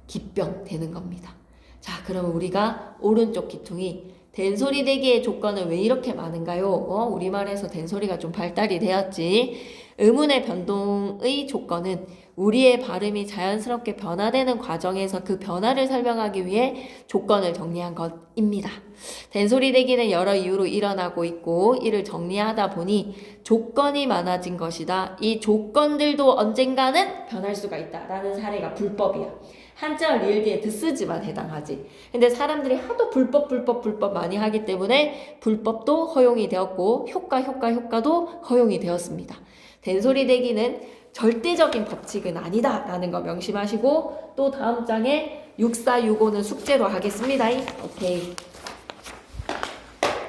기병 되는 겁니다. 자, 그러면 우리가 오른쪽 기퉁이 된소리 되기의 조건은 왜 이렇게 많은가요? 우리말에서 된소리가 좀 발달이 되었지. 의문의 변동의 조건은 우리의 발음이 자연스럽게 변화되는 과정에서 그 변화를 설명하기 위해 조건을 정리한 것입니다. 된소리 대기는 여러 이유로 일어나고 있고 이를 정리하다 보니 조건이 많아진 것이다. 이 조건들도 언젠가는 변할 수가 있다라는 사례가 불법이야. 한자 리을 뒤에 드쓰지만 해당하지. 근데 사람들이 하도 불법 많이 하기 때문에 불법도 허용이 되었고 효과도 허용이 되었습니다. 된소리 대기는 절대적인 법칙은 아니다라는 거 명심하시고 또 다음 장에 6465는 숙제로 하겠습니다. 오케이.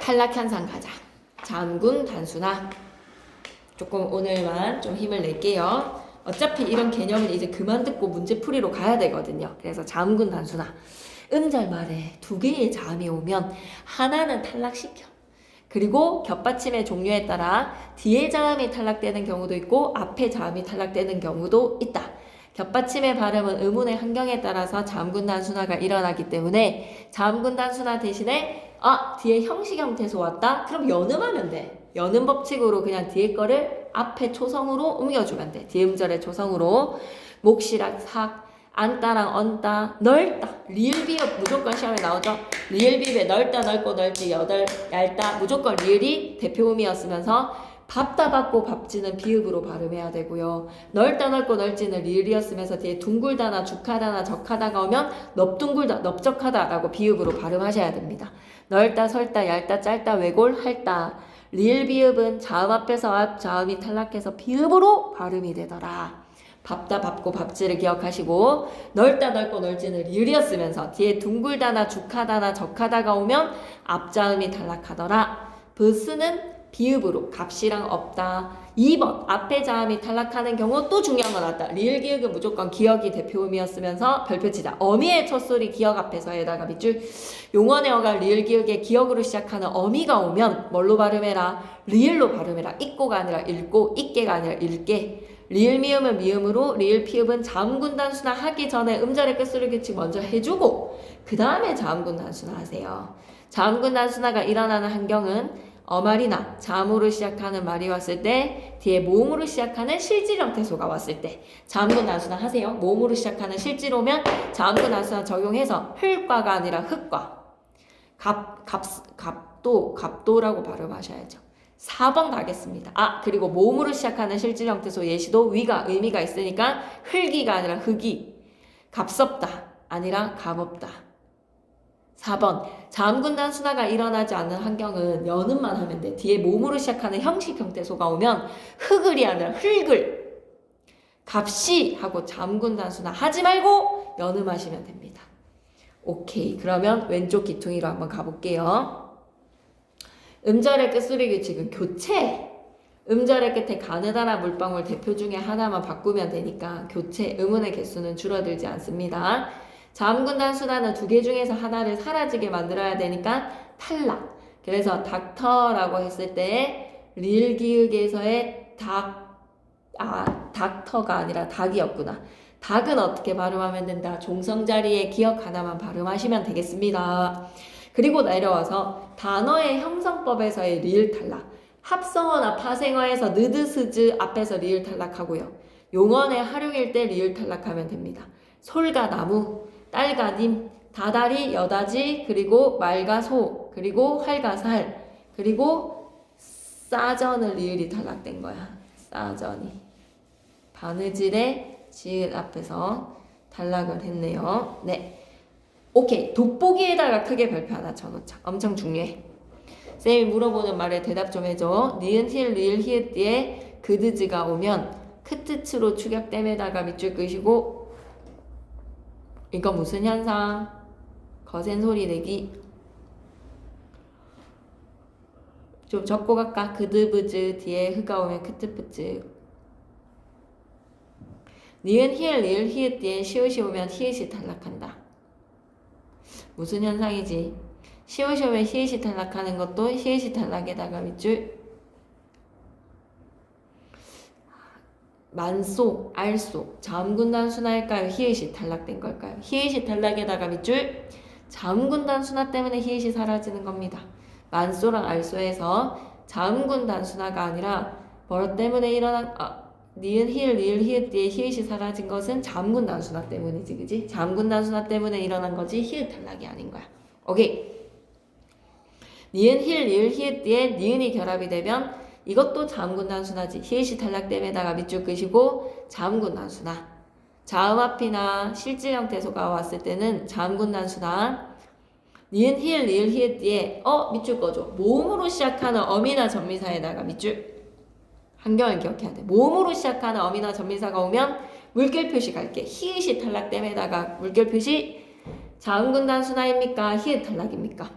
탈락 현상 가자. 잠군 단수나. 조금 오늘만 좀 힘을 낼게요. 어차피 이런 개념은 이제 그만 듣고 문제풀이로 가야 되거든요. 그래서 잠군 단수나. 음절말에 두 개의 자음이 오면 하나는 탈락시켜. 그리고 겹받침의 종류에 따라 뒤에 자음이 탈락되는 경우도 있고 앞에 자음이 탈락되는 경우도 있다. 겹받침의 발음은 의문의 환경에 따라서 잠군 단순화가 일어나기 때문에 잠군 단순화 대신에 뒤에 형식 형태에서 왔다? 그럼 연음하면 돼. 연음 법칙으로 그냥 뒤에 거를 앞에 초성으로 옮겨주면 돼. 뒤에 음절의 초성으로 몫이랑 삭, 안따랑 언따, 넓다. 리을비읍 무조건 시험에 나오죠. 리을비읍에 넓다, 넓고, 넓지, 여덟, 얇다. 무조건 리을이 대표음이었으면서 밥다 받고 밥지는 비읍으로 발음해야 되고요. 넓다, 넓고, 넓지는 리을이었으면서 뒤에 둥글다나 죽하다나 적하다가 오면 넙둥글다, 넙적하다라고 비읍으로 발음하셔야 됩니다. 넓다, 설다, 얇다, 짧다, 외골, 할다. 리을 비읍은 자음 앞에서 앞 자음이 탈락해서 비읍으로 발음이 되더라. 밥다 밥고 밥지를 기억하시고 넓다 넓고 넓지는 리을이었으면서 뒤에 둥글다나 죽하다나 적하다가 오면 앞자음이 탈락하더라. 버스는 비읍으로 값이랑 없다. 2번 앞에 자음이 탈락하는 경우 또 중요한 거 나왔다. 리을 기역은 무조건 기역이 대표음이었으면서 별표치다. 어미의 첫소리 기역 앞에서에다가 밑줄 용언의 어가 리을 기역의 기역으로 시작하는 어미가 오면 뭘로 발음해라? 리을로 발음해라. 읽고가 아니라 읽고 읽게가 아니라 읽게. 리을 미음은 미음으로 리을 피읍은 자음군 단수나 하기 전에 음절의 끝소리 규칙 먼저 해주고 그 다음에 자음군 단수나 하세요. 자음군 단수나가 일어나는 환경은 어말이나 자음으로 시작하는 말이 왔을 때 뒤에 모음으로 시작하는 실질 형태소가 왔을 때 자음군 단수나 하세요. 모음으로 시작하는 실질 오면 자음군 단수나 적용해서 흘과가 아니라 흑과 갑도라고 발음하셔야죠. 4번 가겠습니다. 그리고 모음으로 시작하는 실질 형태소 예시도 위가 의미가 있으니까 흘기가 아니라 흑이 갑섭다 아니라 갑없다. 4번 자음군 단수나가 일어나지 않는 환경은 연음만 하면 돼. 뒤에 모음으로 시작하는 형식 형태소가 오면 흑을이 아니라 흙을 갑시 하고 자음군 단수나 하지 말고 연음하시면 됩니다. 오케이. 그러면 왼쪽 기퉁이로 한번 가볼게요. 음절의 끝소리 규칙은 교체. 음절의 끝에 가느다란 물방울 대표 중에 하나만 바꾸면 되니까 교체, 의문의 개수는 줄어들지 않습니다. 자음군 단수나는 두 개 중에서 하나를 사라지게 만들어야 되니까 탈락. 그래서 닥터라고 했을 때 리을 기역에서의 닥터가 아니라 닭이었구나. 닭은 어떻게 발음하면 된다? 종성 자리에 기역 하나만 발음하시면 되겠습니다. 그리고 내려와서 단어의 형성법에서의 리을 탈락. 합성어나 파생어에서 느드스즈 앞에서 리을 탈락하고요. 용언의 활용일 때 리을 탈락하면 됩니다. 솔과 나무, 딸과 님, 다다리, 여다지, 그리고 말과 소, 그리고 활과 살, 그리고 싸전을 리을이 탈락된 거야. 싸전이. 바느질의 지읒 앞에서 탈락을 했네요. 네. 오케이. 돋보기에다가 크게 별표 하나 쳐놓자. 엄청 중요해. 쌤이 물어보는 말에 대답 좀 해줘. 니은, 힐, 리을, 히읗 뒤에 그드즈가 오면 크트츠로 축약댐에다가 밑줄 끄시고 이거 무슨 현상? 거센 소리 내기. 좀 적고 갈까? 그드브즈 뒤에 흐가 오면 크트프츠. 니은 히읗 리을 히읗 뒤에 시옷이 오면 히읗이 탈락한다. 무슨 현상이지? 시옷이 오면 히읗이 탈락하는 것도 히읗이 탈락에다가 밑줄 만소, 알소, 자음군단 순화일까요? 히읗이 탈락된 걸까요? 히읗이 탈락에다가 밑줄 자음군단 순화 때문에 히읗이 사라지는 겁니다. 만소랑 알소에서 자음군단 순화가 아니라 뭐 때문에 일어난 니은 히읗 리을 히읗 뒤에 히읗이 사라진 것은 자음군단 순화 때문이지, 그지? 자음군단 순화 때문에 일어난 거지 히읗 탈락이 아닌 거야. 오케이. 니은 히읗 리을 히읗 뒤에 니은이 결합이 되면 이것도 자음군단 순화지. 히읗이 탈락됨에다가 밑줄 끄시고 자음군단 순화. 자음 앞이나 실질 형태소가 왔을 때는 자음군단 순화. 니은 히읗 리을 히읗 뒤에 밑줄 꺼줘. 모음으로 시작하는 어미나 전미사에다가 밑줄. 한경을 기억해야 돼. 모음으로 시작하는 어미나 전미사가 오면 물결 표시 갈게. 히읗이 탈락됨에다가 물결 표시. 자음군단 순화입니까? 히읗 탈락입니까?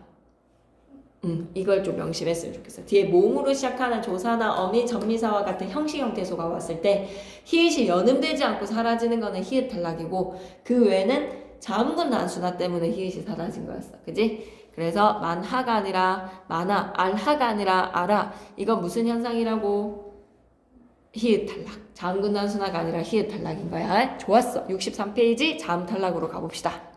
이걸 좀 명심했으면 좋겠어. 뒤에 모음으로 시작하는 조사나 어미, 전미사와 같은 형식 형태소가 왔을 때 히읗이 연음되지 않고 사라지는 거는 히읗 탈락이고 그 외에는 자음군 단순화 때문에 히읗이 사라진 거였어. 그지? 그래서 만하가 아니라 만하, 알하가 아니라 알아. 이건 무슨 현상이라고? 히읗 탈락. 자음군 단순화가 아니라 히읗 탈락인 거야. 좋았어. 63페이지 자음 탈락으로 가봅시다.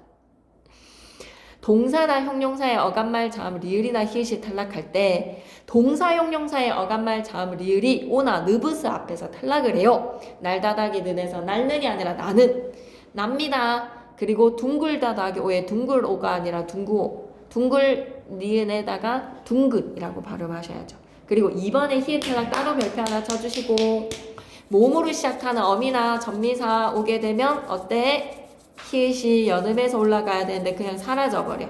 동사나 형용사의 어간말 자음 리을이나 히읗이 탈락할 때 동사 형용사의 어간말 자음 리을이 오나 느브스 앞에서 탈락을 해요. 날다닥이 는에서 날는이 아니라 나는 납니다. 그리고 둥글다닥이 오에 둥글오가 아니라 둥구오. 둥글 니은에다가 둥근이라고 발음하셔야죠. 그리고 2번에 히읗 탈락 따로 별표 하나 쳐주시고 모음으로 시작하는 어미나 전미사 오게 되면 어때? 히읗이 연음에서 올라가야 되는데 그냥 사라져버려.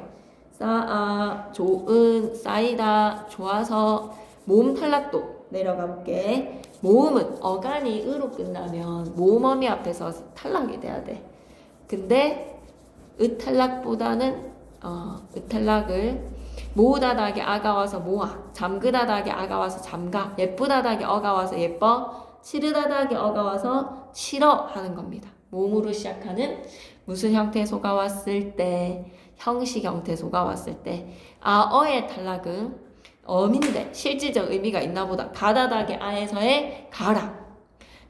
쌓아, 좋은, 쌓이다, 좋아서. 모음 탈락도 내려가 볼게. 모음은 어간이 으로 끝나면 모음어미 앞에서 탈락이 돼야 돼. 근데 으탈락보다는 으탈락을 모으다닥이 아가 와서 모아, 잠그다닥이 아가 와서 잠가, 예쁘다닥이 어가 와서 예뻐, 치르다닥이 어가 와서 치러 하는 겁니다. 모음으로 시작하는 무슨 형태소가 왔을 때, 형식 형태소가 왔을 때, 어의 탈락은 어민데 실질적 의미가 있나 보다. 가다닥의 아에서의 가라.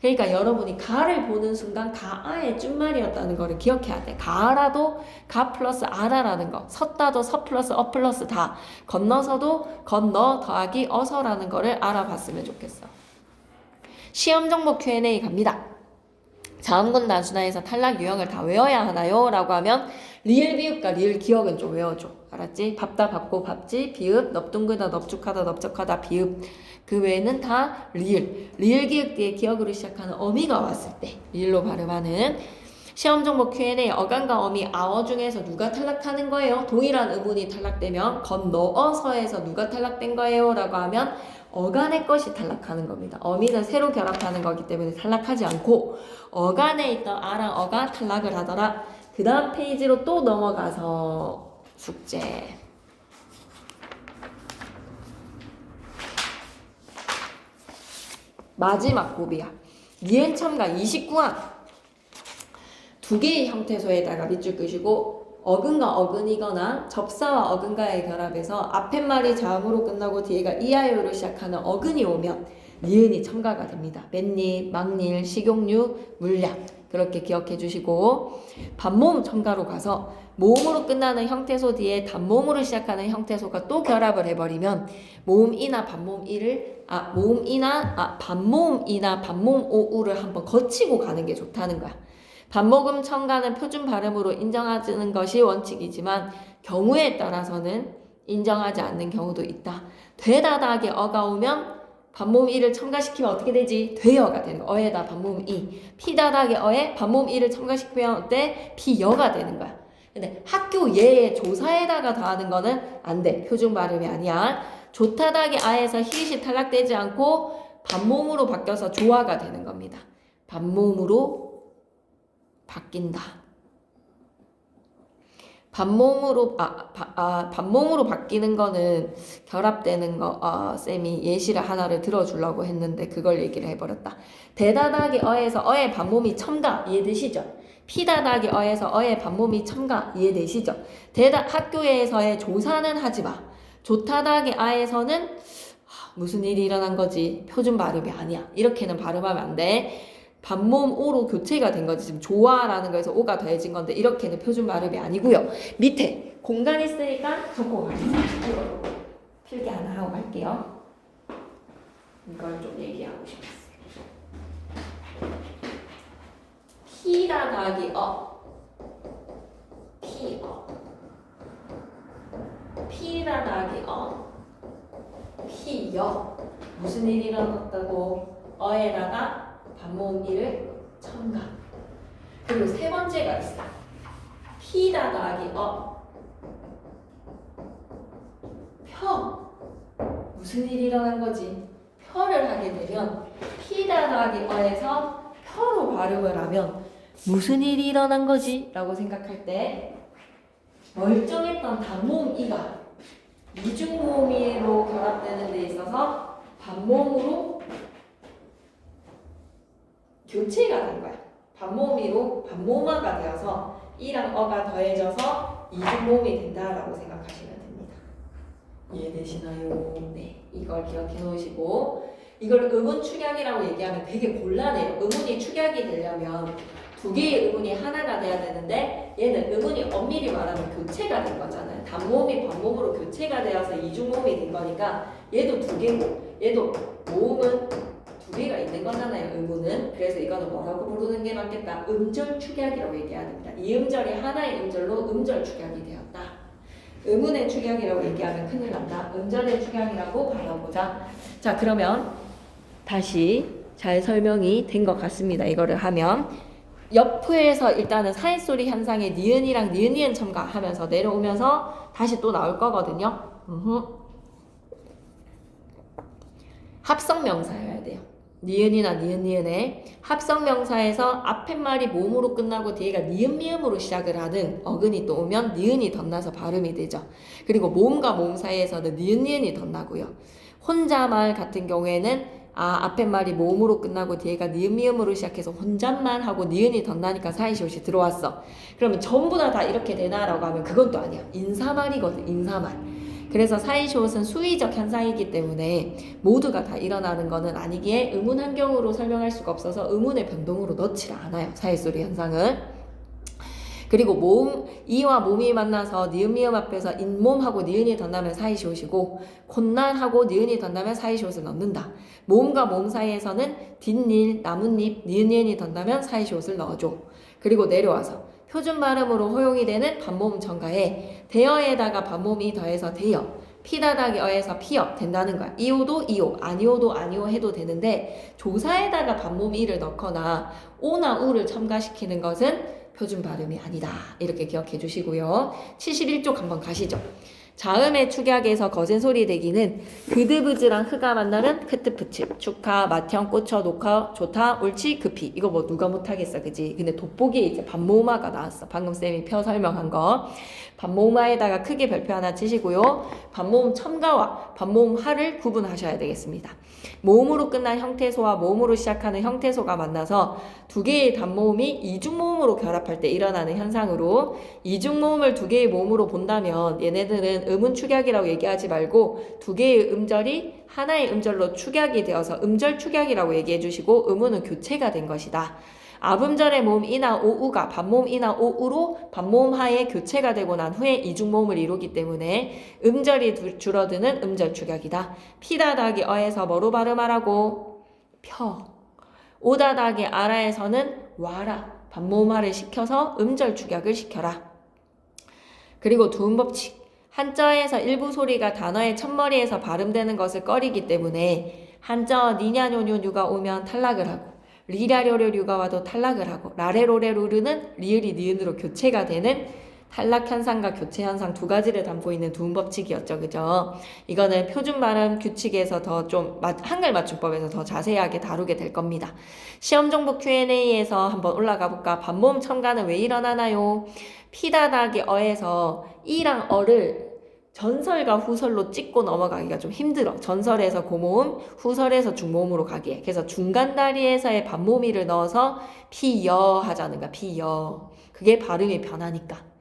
그러니까 여러분이 가를 보는 순간 가아의 준말이었다는 거를 기억해야 돼. 가라도 가 플러스 아라라는 거, 섰다도 서 플러스 어 플러스 다, 건너서도 건너 더하기 어서라는 거를 알아봤으면 좋겠어. 시험 정보 Q&A 갑니다. 자음군 단순화에서 탈락 유형을 다 외워야 하나요? 라고 하면 리을 비읍과 리을 기억은 좀 외워줘. 알았지? 밥다 밥고 밥지 비읍, 넙둥그다 넙죽하다 넓적하다 비읍. 그 외에는 다 리을 기억 뒤에 기억으로 시작하는 어미가 왔을 때 리을로 발음하는 시험 정보 Q&A 어간과 어미 아어 중에서 누가 탈락하는 거예요? 동일한 의문이 탈락되면 건너어서에서 누가 탈락된 거예요? 라고 하면 어간의 것이 탈락하는 겁니다. 어미는 새로 결합하는 거기 때문에 탈락하지 않고 어간에 있던 아랑 어가 탈락을 하더라. 그 다음 페이지로 또 넘어가서 숙제. 마지막 고비야. 니은 첨가 29항. 두 개의 형태소에다가 밑줄 끄시고 어근과 어근이거나 접사와 어근과의 결합에서 앞에 말이 자음으로 끝나고 뒤에가 이하요로 시작하는 어근이 오면 니은이 첨가가 됩니다. 맨잎, 막닐, 식용유, 물약 그렇게 기억해 주시고 반모음 첨가로 가서 모음으로 끝나는 형태소 뒤에 단모음으로 시작하는 형태소가 또 결합을 해버리면 모음이나 반모음이를 반모음이나 반모음 오우를 한번 거치고 가는 게 좋다는 거야. 반모음 첨가는 표준 발음으로 인정하는 것이 원칙이지만 경우에 따라서는 인정하지 않는 경우도 있다. 되다닥에 어가 오면 반모음 이를 첨가시키면 어떻게 되지? 되어가 되는 거야. 어에다 반모음 이. 피다닥에 어에 반모음 이를 첨가시키면 어때? 피여가 되는 거야. 근데 학교 예의 조사에다가 더하는 거는 안 돼. 표준 발음이 아니야. 좋다닥에 아에서 히읗이 탈락되지 않고 반모음으로 바뀌어서 조화가 되는 겁니다. 반모음으로 바뀐다. 반몽으로 바뀌는 거는 결합되는 거, 쌤이 예시를 하나를 들어주려고 했는데 그걸 얘기를 해버렸다. 대다닥이 어에서 어의 반몸이 첨가, 이해되시죠? 피다닥이 어에서 어의 반몸이 첨가, 이해되시죠? 학교에서의 조사는 하지 마. 조타닥이 아에서는 무슨 일이 일어난 거지? 표준 발음이 아니야. 이렇게는 발음하면 안 돼. 반몸 오로 교체가 된 거지. 지금 조화라는 거에서 오가 더해진 건데 이렇게는 표준 발음이 아니고요. 밑에 공간 있으니까 적고 가겠습니다. 필기 하나 하고 갈게요. 이걸 좀 얘기하고 싶었어요. 피다닥이 피다닥이 피여. 무슨 일이 일어났다고? 어에다가 반모음 이를 첨가. 그리고 세 번째가 있어. 피다닥이 펴. 무슨 일이 일어난 거지? 펴를 하게 되면 피다닥이 어에서 펴로 발음을 하면 무슨 일이 일어난 거지? 라고 생각할 때 멀쩡했던 단모음 이가 이중모음이로 결합되는 데 있어서 반모음으로 교체가 된 거야. 반모음이로 반모음화가 되어서 이랑 어가 더해져서 이중모음이 된다라고 생각하시면 됩니다. 이해되시나요? 네, 이걸 기억해 놓으시고 이걸 의문 축약이라고 얘기하면 되게 곤란해요. 의문이 축약이 되려면 두 개의 의문이 하나가 돼야 되는데 얘는 의문이 엄밀히 말하면 교체가 된 거잖아요. 단모음이 반모음으로 교체가 되어서 이중모음이 된 거니까 얘도 두 개고 얘도 모음은 두 개가 있는 거잖아요. 의문은. 그래서 이거는 뭐라고 부르는 게 맞겠다? 음절 축약이라고 얘기해야 됩니다. 이 음절이 하나의 음절로 음절 축약이 되었다. 의문의 축약이라고 얘기하면 큰일 난다. 음절의 축약이라고 받아보자. 자, 그러면 다시 잘 설명이 된 것 같습니다. 이거를 하면 옆에서 일단은 사회소리 현상에 니은이랑 니은니은 첨가하면서 내려오면서 다시 또 나올 거거든요. 합성명사여야 돼요. 니은이나 니은니은에 합성명사에서 앞에 말이 모음으로 끝나고 뒤에가 니은 미음으로 시작을 하는 어근이 또 오면 니은이 덧나서 발음이 되죠. 그리고 모음과 모음 사이에서는 니은니은이 덧나고요. 혼자말 같은 경우에는 앞에 말이 모음으로 끝나고 뒤에가 니은 미음으로 시작해서 혼잣말 하고 니은이 덧나니까 사이시옷이 들어왔어. 그러면 전부 다 이렇게 되나라고 하면 그건 또 아니야. 인사말이거든. 인사말. 그래서 사이시옷은 수의적 현상이기 때문에 모두가 다 일어나는 거는 아니기에 의문 환경으로 설명할 수가 없어서 의문의 변동으로 넣지를 않아요. 사이소리 현상은. 그리고 모음, 이와 몸이 만나서 니은 미음 앞에서 잇몸하고 니은이 덧나면 사이시옷이고 콧날하고 니은이 덧나면 사이시옷을 넣는다. 모음과 모음 사이에서는 뒷일, 나뭇잎, 니은 니은이 덧나면 사이시옷을 넣어줘. 그리고 내려와서 표준 발음으로 허용이 되는 반모음 첨가에 대어에다가 반모음이 더해서 대여, 피다닥이 어에서 피어 된다는 거야. 이오도 이오, 아니오도 아니오 해도 되는데 조사에다가 반모음 이를 넣거나 오나 우를 첨가시키는 것은 표준 발음이 아니다. 이렇게 기억해 주시고요. 71쪽 한번 가시죠. 자음의 축약에서 거센 소리 대기는 그드브즈랑 흐가 만나는 크트프치, 축하, 맏형, 꽂혀, 녹화, 좋다, 옳지, 급히. 이거 뭐 누가 못하겠어, 그지? 근데 돋보기에 이제 반모음화가 나왔어. 방금 쌤이 펴 설명한 거. 반모음화에다가 크게 별표 하나 치시고요. 반모음 첨가와 반모음 하를 구분하셔야 되겠습니다. 모음으로 끝난 형태소와 모음으로 시작하는 형태소가 만나서 두 개의 단모음이 이중모음으로 결합할 때 일어나는 현상으로 이중모음을 두 개의 모음으로 본다면 얘네들은 음운 축약이라고 얘기하지 말고 두 개의 음절이 하나의 음절로 축약이 되어서 음절 축약이라고 얘기해 주시고 음운은 교체가 된 것이다. 앞음절의 모음 이나 오우가 반모음 이나 오우로 반모음 하에 교체가 되고 난 후에 이중모음을 이루기 때문에 음절이 줄어드는 음절 축약이다. 피다닥이 어에서 뭐로 발음하라고? 펴. 오다닥이 아라에서는 와라. 반모음화를 시켜서 음절 축약을 시켜라. 그리고 두음법칙. 한자에서 일부 소리가 단어의 첫머리에서 발음되는 것을 꺼리기 때문에 한자 니냐뇨뇨뉴가 오면 탈락을 하고 리라료료류가 와도 탈락을 하고 라레로레루르는 리을이 니은으로 교체가 되는 탈락 현상과 교체 현상 두 가지를 담고 있는 두음 법칙이었죠. 그죠? 이거는 표준 발음 규칙에서 더 좀 한글 맞춤법에서 더 자세하게 다루게 될 겁니다. 시험 정보 Q&A에서 한번 올라가 볼까? 반모음 첨가는 왜 일어나나요? 피다닥이 어에서 이랑 어를 전설과 후설로 찍고 넘어가기가 좀 힘들어. 전설에서 고모음, 후설에서 중모음으로 가기에. 그래서 중간 다리에서의 반모음이를 넣어서 피여 하자는 거야. 피여. 그게 발음이 편하니까.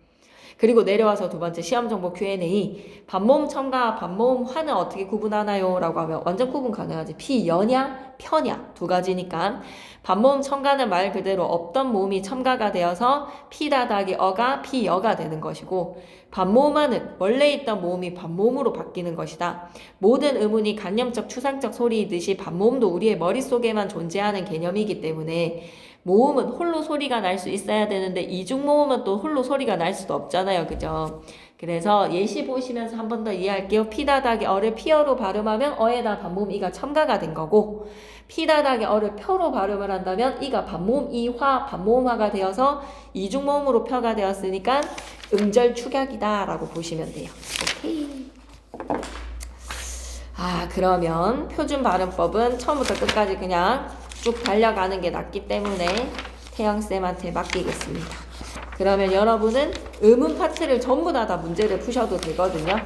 그리고 내려와서 두 번째 시험 정보 Q&A. 반모음 첨가, 반모음 화는 어떻게 구분하나요? 라고 하면 완전 구분 가능하지. 피여냐, 펴냐 두 가지니까. 반모음 첨가는 말 그대로 없던 모음이 첨가가 되어서 피다닥이 어가 피여가 되는 것이고, 반모음화는 원래 있던 모음이 반모음으로 바뀌는 것이다. 모든 의문이 간념적 추상적 소리이듯이 반모음도 우리의 머릿속에만 존재하는 개념이기 때문에 모음은 홀로 소리가 날 수 있어야 되는데 이중모음은 또 홀로 소리가 날 수도 없잖아요. 그죠? 그래서 예시 보시면서 한 번 더 이해할게요. 피다닥이 어를 피어로 발음하면 어에다 반모음 이가 첨가가 된 거고, 피다닥이 어를 펴로 발음을 한다면 이가 반모음 이화 반모음화가 되어서 이중모음으로 펴가 되었으니까 음절 축약이다 라고 보시면 돼요. 오케이. 그러면 표준 발음법은 처음부터 끝까지 그냥 쭉 달려가는 게 낫기 때문에 태영쌤한테 맡기겠습니다. 그러면 여러분은 의문 파트를 전부 다 문제를 푸셔도 되거든요.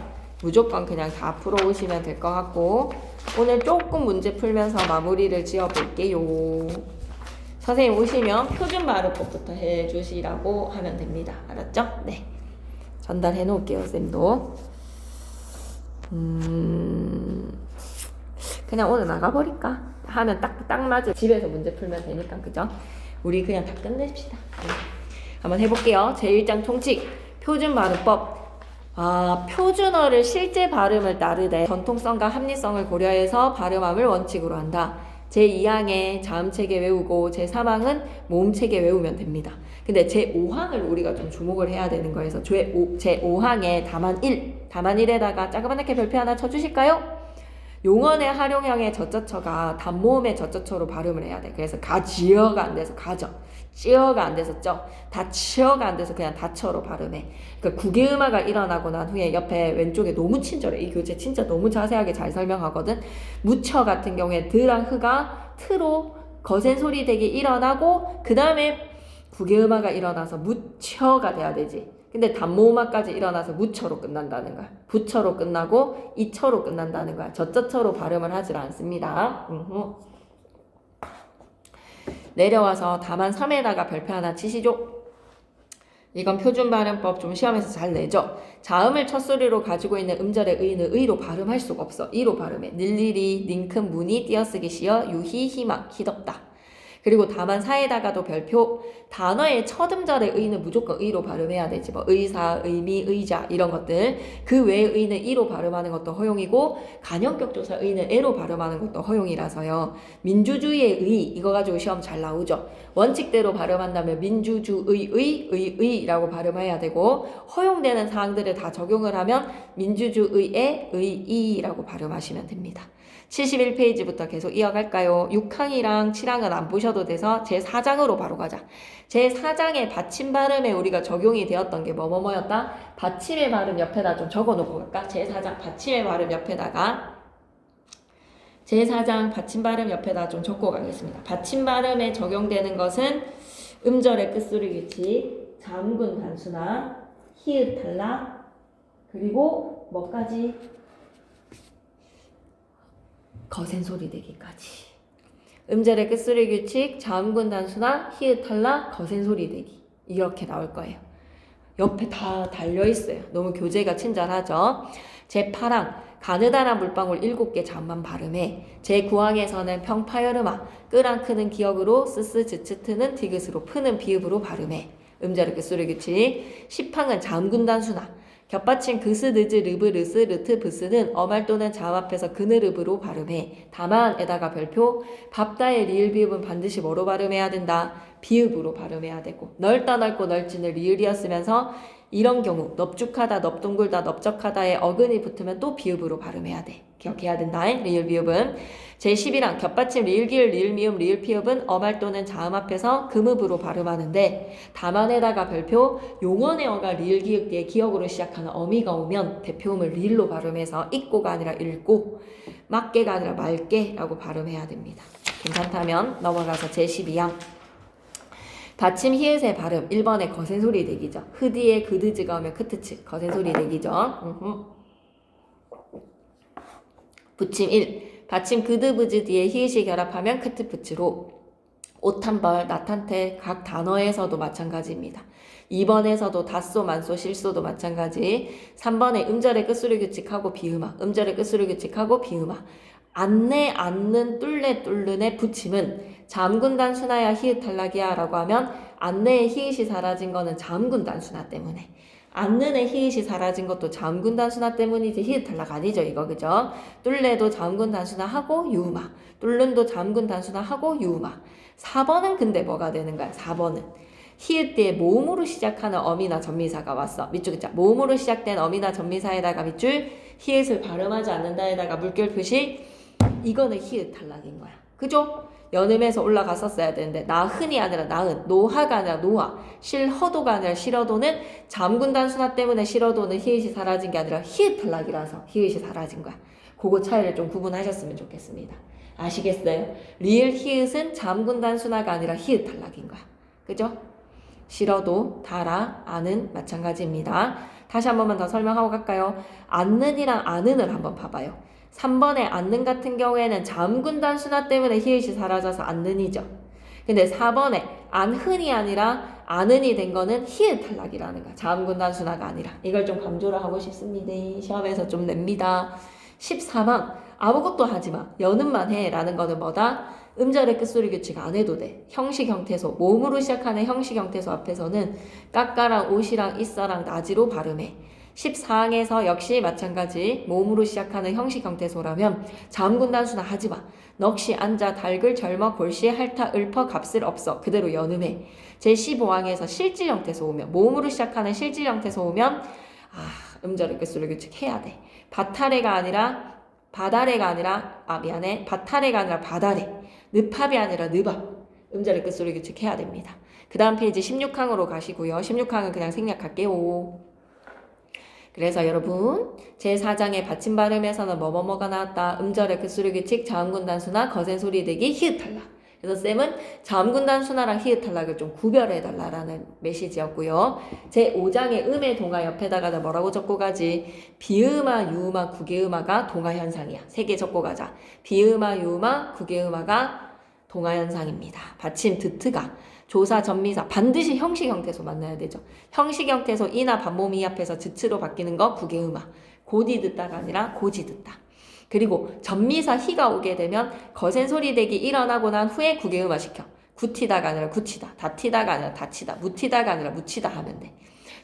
무조건 그냥 다 풀어오시면 될 것 같고, 오늘 조금 문제 풀면서 마무리를 지어볼게요. 선생님 오시면 표준 발음법부터 해주시라고 하면 됩니다. 알았죠? 네. 전달해 놓을게요, 쌤도. 그냥 오늘 나가버릴까? 하면 딱 맞을 집에서 문제 풀면 되니까, 그죠? 우리 그냥 다 끝냅시다. 한번 해볼게요. 제1장 총칙 표준 발음법. 표준어를 실제 발음을 따르되 전통성과 합리성을 고려해서 발음함을 원칙으로 한다. 제2항에 자음체계 외우고 제3항은 모음체계 외우면 됩니다. 근데 제5항을 우리가 좀 주목을 해야 되는 거여서 제5항에 다만 1에다가 자그맣게 별표 하나 쳐주실까요? 용언의 활용형의 젖저처가 단모음의 젖저처로 발음을 해야 돼. 그래서 가지어가 안 돼서 가져, 찌어가 안 돼서 쪄, 다치어가 안 돼서 그냥 다쳐로 발음해. 그러니까 구개음화가 일어나고 난 후에 옆에 왼쪽에 너무 친절해. 이 교재 진짜 너무 자세하게 잘 설명하거든. 무처 같은 경우에 드랑 흐가 트로 거센 소리 되게 일어나고 그 다음에 구개음화가 일어나서 무처가 돼야 되지. 근데 단모음화까지 일어나서 무처로 끝난다는 거야. 부처로 끝나고 이처로 끝난다는 거야. 저저처로 발음을 하질 않습니다. 내려와서 다만 3에다가 별표 하나 치시죠. 이건 표준 발음법 좀 시험에서 잘 내죠. 자음을 첫 소리로 가지고 있는 음절의 의는 의로 발음할 수가 없어. 이로 발음해. 늘리리, 닝큼, 무늬, 띄어쓰기 시어, 유희, 희망, 희덥다. 그리고 다만 4에다가도 별표, 단어의 첫 음절의 의는 무조건 의로 발음해야 되지. 뭐 의사, 의미, 의자 이런 것들. 그 외의 의는 이로 발음하는 것도 허용이고 간형격조사 의는 에로 발음하는 것도 허용이라서요. 민주주의의 의 이거 가지고 시험 잘 나오죠. 원칙대로 발음한다면 민주주의의 발음해야 되고, 허용되는 사항들을 다 적용을 하면 민주주의의 의이라고 발음하시면 됩니다. 71페이지부터 계속 이어갈까요? 6항이랑 7항은 안 보셔도 돼서 제4장으로 바로 가자. 제4장의 받침 발음에 우리가 적용이 되었던 게 뭐였다? 받침의 발음 옆에다 좀 적어놓고 갈까? 제4장 받침의 발음 옆에다가 제4장 받침 발음 옆에다 좀 적고 가겠습니다. 받침 발음에 적용되는 것은 음절의 끝소리 규칙, 자음군 단수나 히읗 탈락, 그리고 뭐까지? 거센 소리 내기까지. 음절의 끝소리 규칙, 자음군 단수나 히읗 탈락, 거센 소리 내기. 이렇게 나올 거예요. 옆에 다 달려있어요. 너무 교재가 친절하죠. 제8항 가느다란 물방울 7개 자음만 발음해. 제9항에서는 평파여름아 끄랑크는 기역으로 쓰스 즈츠트는 디귿으로 푸는 비읍으로 발음해. 음절의 끝소리 규칙. 10항은 자음군 단수나 겹받침 그스, 느즈, 르브, 르스, 르트, 브스는 어말 또는 자음 앞에서 그느르브로 발음해. 다만에다가 별표, 밥다의 리을 비읍은 반드시 뭐로 발음해야 된다? 비읍으로 발음해야 되고, 넓다 넓고 넓지는 리을이었으면서 이런 경우 넙죽하다, 넙둥글다, 넓적하다에 어근이 붙으면 또 비읍으로 발음해야 돼. 기억해야 된다. 리을 비읍은. 제11항 겹받침 리을 기을 리을 미음 리을 피읍은 어말 또는 자음 앞에서 금읍으로 발음하는데 다만에다가 별표 용언의 어가 리을 기읍 뒤에 기역으로 시작하는 어미가 오면 대표음을 리을로 발음해서 읽고가 아니라 읽고 맞게가 아니라 말게라고 발음해야 됩니다. 괜찮다면 넘어가서 제12항 받침 히읗의 발음 1번에 거센소리 대기죠. 흐디에 그드즈가 오면 크트츠 거센소리 대기죠. 붙임 1 받침 그드브즈 뒤에 히읗이 결합하면 크트프츠로 오탄벌, 나탄테 각 단어에서도 마찬가지입니다. 2번에서도 다소, 만소, 실소도 마찬가지. 3번에 음절의 끝소리 규칙하고 비음화, 음절의 끝소리 규칙하고 비음화. 안내, 앉는, 뚫레, 뚫는의 붙임은 자음군 단순화야 히읗 탈락이야 라고 하면 안내의 히읗이 사라진 거는 자음군 단순화 때문에 앉는의 히읗이 사라진 것도 자음군 단순화 때문이지 히읗 탈락 아니죠 이거 그죠? 뚫레도 자음군 단순화하고 유음화 뚫른도 자음군 단순화하고 유음화 4번은 근데 뭐가 되는 거야? 4번은 히읗 뒤에 모음으로 시작하는 어미나 전미사가 왔어. 밑줄 자 모음으로 시작된 어미나 전미사에다가 밑줄 히읗을 발음하지 않는다에다가 물결 표시 이거는 히읗 탈락인 거야. 그죠? 연음에서 올라갔었어야 되는데 나흔이 아니라 나은, 노하가 아니라 노하, 실허도가 아니라 실어도는 자음군 단순화 때문에 실어도는 히읗이 사라진 게 아니라 히읗 탈락이라서 히읗이 사라진 거야. 그거 차이를 좀 구분하셨으면 좋겠습니다. 아시겠어요? 리을 히읗은 자음군 단순화가 아니라 히읗 탈락인 거야. 그죠? 실어도, 달아, 아는 마찬가지입니다. 다시 한 번만 더 설명하고 갈까요? 앉는이랑 아는을 한번 봐봐요. 3번의 앉는 같은 경우에는 자음군 단순화 때문에 히읗이 사라져서 앉는이죠. 근데 4번에 안흔이 아니라 아는이 된 거는 히읗 탈락이라는 거야. 자음군 단순화가 아니라. 이걸 좀 강조를 하고 싶습니다. 시험에서 좀 냅니다. 14번 아무것도 하지마. 연음만 해. 라는 거는 뭐다? 음절의 끝소리 규칙 안 해도 돼. 형식 형태소. 모음으로 시작하는 형식 형태소 앞에서는 까까랑 옷이랑 있어랑 나지로 발음해. 14항에서 역시 마찬가지 모음으로 시작하는 형식 형태소라면 자음군 단순화 하지마. 넋이 앉아 달글 절머 골시 핥아 읊어 값을 없어. 그대로 연음해. 제15항에서 실질 형태소 오면 모음으로 시작하는 실질 형태소 오면 음절의 끝소리 규칙 해야 돼. 바타레가 아니라 바다레가 아니라 바타레가 아니라 바다레. 늪합이 아니라 늪합. 음절의 끝소리 규칙 해야 됩니다. 그 다음 페이지 16항으로 가시고요. 16항은 그냥 생략할게요. 그래서 여러분 제4장의 받침 발음에서는 뭐뭐뭐가 나왔다. 음절의 끝소리 규칙, 자음군 단순화, 거센 소리 대기, 히읗 탈락. 그래서 쌤은 자음군 단순화랑 히읗 탈락을 좀 구별해달라라는 메시지였고요. 제5장의 음의 동화 옆에다가 뭐라고 적고 가지? 비음화, 유음화, 구개음화가 동화현상이야. 3개 적고 가자. 비음화, 유음화, 구개음화가 동화현상입니다. 받침 드트가 조사, 전미사 반드시 형식 형태소 만나야 되죠. 형식 형태소 이나 반모미 앞에서 즉츠로 바뀌는 거 구개음화. 고디 듣다가 아니라 고지 듣다. 그리고 전미사 희가 오게 되면 거센 소리 대기 일어나고 난 후에 구개음화 시켜. 구티다가 아니라 구치다. 다티다가 아니라 다치다. 무티다가 아니라 무치다 하면 돼.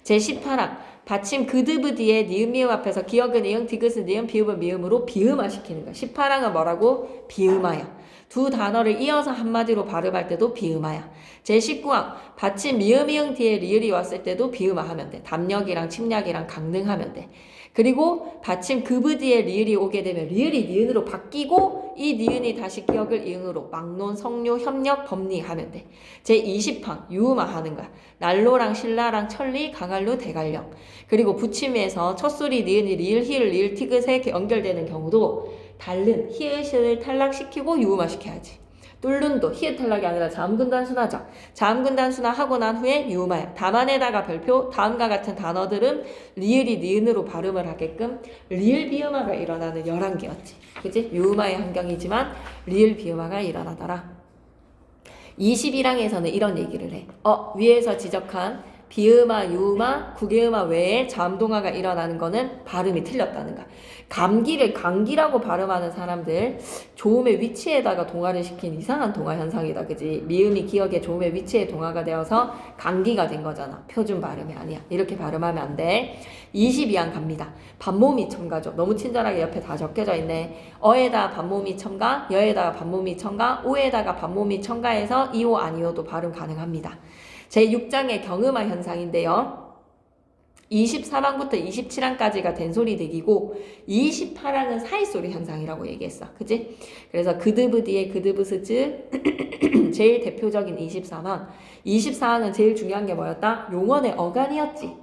제18항 받침 그드브 뒤에 니은 미음 앞에서 기역은 이응 디귿은 니은 비읍은 미음으로 비음화 시키는 거야. 18항은 뭐라고? 비음화야. 두 단어를 이어서 한마디로 발음할 때도 비음화야. 제19항 받침 미음 이응 뒤에 리을이 왔을 때도 비음화 하면 돼. 담력이랑 침략이랑 강릉하면 돼. 그리고 받침 그브 뒤에 리을이 오게 되면 리을이 니은으로 바뀌고 이 니은이 다시 기역을 이응으로 막론, 성류, 협력, 법리 하면 돼. 제20항 유음화 하는 거야. 난로랑 신라랑 천리, 강할루, 대갈령. 그리고 붙임에서 첫소리 니은이 리을, 히읗, 리을, 티귿에 연결되는 경우도 다른 히읗을 탈락시키고 유음화 시켜야지. 뚫른도 히읗 탈락이 아니라 자음군 단순화죠. 자음군 단순화 하고 난 후에 유음화야. 다만에다가 별표 다음과 같은 단어들은 리을이 니은으로 발음을 하게끔 리을 비음화가 일어나는 11개였지. 그치? 유음화의 환경이지만 리을 비음화가 일어나더라. 21항에서는 이런 얘기를 해. 위에서 지적한 비음화, 유음화, 구개음화 외에 자음동화가 일어나는 거는 발음이 틀렸다는 거야. 감기를 감기라고 발음하는 사람들 조음의 위치에다가 동화를 시킨 이상한 동화 현상이다. 그지? 미음이 기역의 조음의 위치에 동화가 되어서 감기가 된 거잖아. 표준 발음이 아니야. 이렇게 발음하면 안 돼. 22항 갑니다. 반모미 첨가죠. 너무 친절하게 옆에 다 적혀져 있네. 어에다 반모미 첨가, 여에다가 반모미 첨가, 오에다가 반모미 첨가해서 이오 아니오도 발음 가능합니다. 제6장의 경음화 현상인데요. 24항부터 27항까지가 된소리대기고 28항은 사이소리 현상이라고 얘기했어. 그지? 그래서 그드브 뒤에 그드브스즈 제일 대표적인 23항. 24항은 제일 중요한 게 뭐였다? 용언의 어간이었지.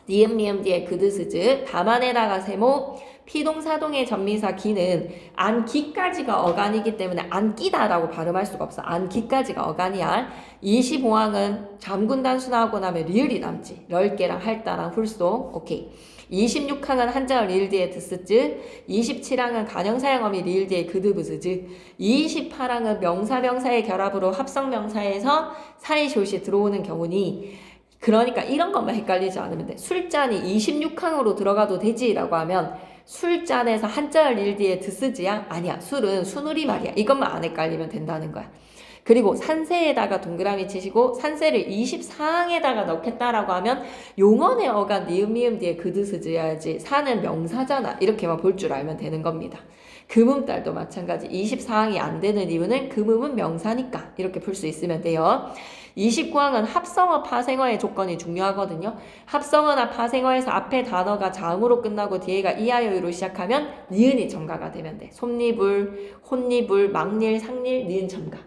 니은 미음 뒤에 그드스즈 다만에다가 세모 피동사동의 전미사 기는 안기까지가 어간이기 때문에 안기다라고 발음할 수가 없어. 안기까지가 어간이야. 25항은 잠군 단수나하고 나면 리을이 남지. 럴게랑 할따랑 훌속. 오케이. 26항은 한자어 리을 뒤에 드스즈, 27항은 간형사형어미 리을 뒤에 그드브스즈, 28항은 명사명사의 결합으로 합성명사에서 사이쇼시 들어오는 경우니 그러니까 이런 것만 헷갈리지 않으면 돼. 술잔이 26항으로 들어가도 되지라고 하면 술잔에서 한자를 일 뒤에 드스지야? 아니야. 술은 순우리 말이야. 이것만 안 헷갈리면 된다는 거야. 그리고 산세에다가 동그라미 치시고 산세를 24항에다가 넣겠다라고 하면 용언의 어가 니은 미음 뒤에 그드스지야지. 사는 명사잖아. 이렇게만 볼 줄 알면 되는 겁니다. 금음달도 마찬가지. 24항이 안 되는 이유는 금음은 명사니까 이렇게 풀 수 있으면 돼요. 29항은 합성어 파생어의 조건이 중요하거든요. 합성어나 파생어에서 앞에 단어가 자음으로 끝나고 뒤에가 이하여유로 시작하면 니은이 첨가가 되면 돼. 솜니불, 혼니불, 막닐, 상닐, 니은 첨가.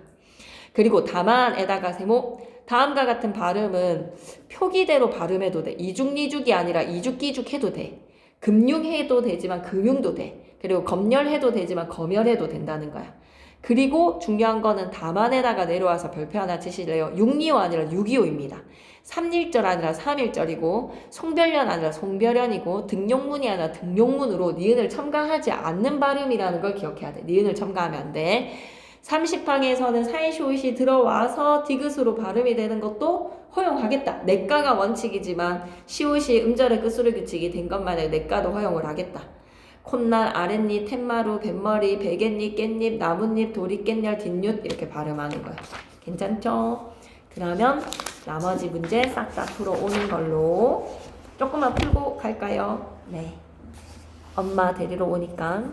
그리고 다만에다가 세모 다음과 같은 발음은 표기대로 발음해도 돼. 이죽니죽이 아니라 이죽기죽 해도 돼. 금융해도 되지만 금융도 돼. 그리고 검열해도 되지만 검열해도 된다는 거야. 그리고 중요한 거는 다만에다가 내려와서 별표 하나 치실래요? 625 아니라 625입니다. 3일절 아니라 3일절이고 송별련 아니라 송별련이고 등용문이 아니라 등용문으로 니은을 첨가하지 않는 발음이라는 걸 기억해야 돼. 니은을 첨가하면 안 돼. 30항에서는 사이쇼잇이 들어와서 디귿으로 발음이 되는 것도 허용하겠다. 내과가 원칙이지만 시옷이 음절의 끝소리 규칙이 된 것만에 내과도 허용을 하겠다. 콧날, 아랫니, 툇마루, 뱃머리, 베갯잎, 깻잎, 나뭇잎, 도리, 깻열, 뒷윷 이렇게 발음하는 거야. 괜찮죠? 그러면 나머지 문제 싹 다 풀어오는 걸로 조금만 풀고 갈까요? 네. 엄마 데리러 오니까.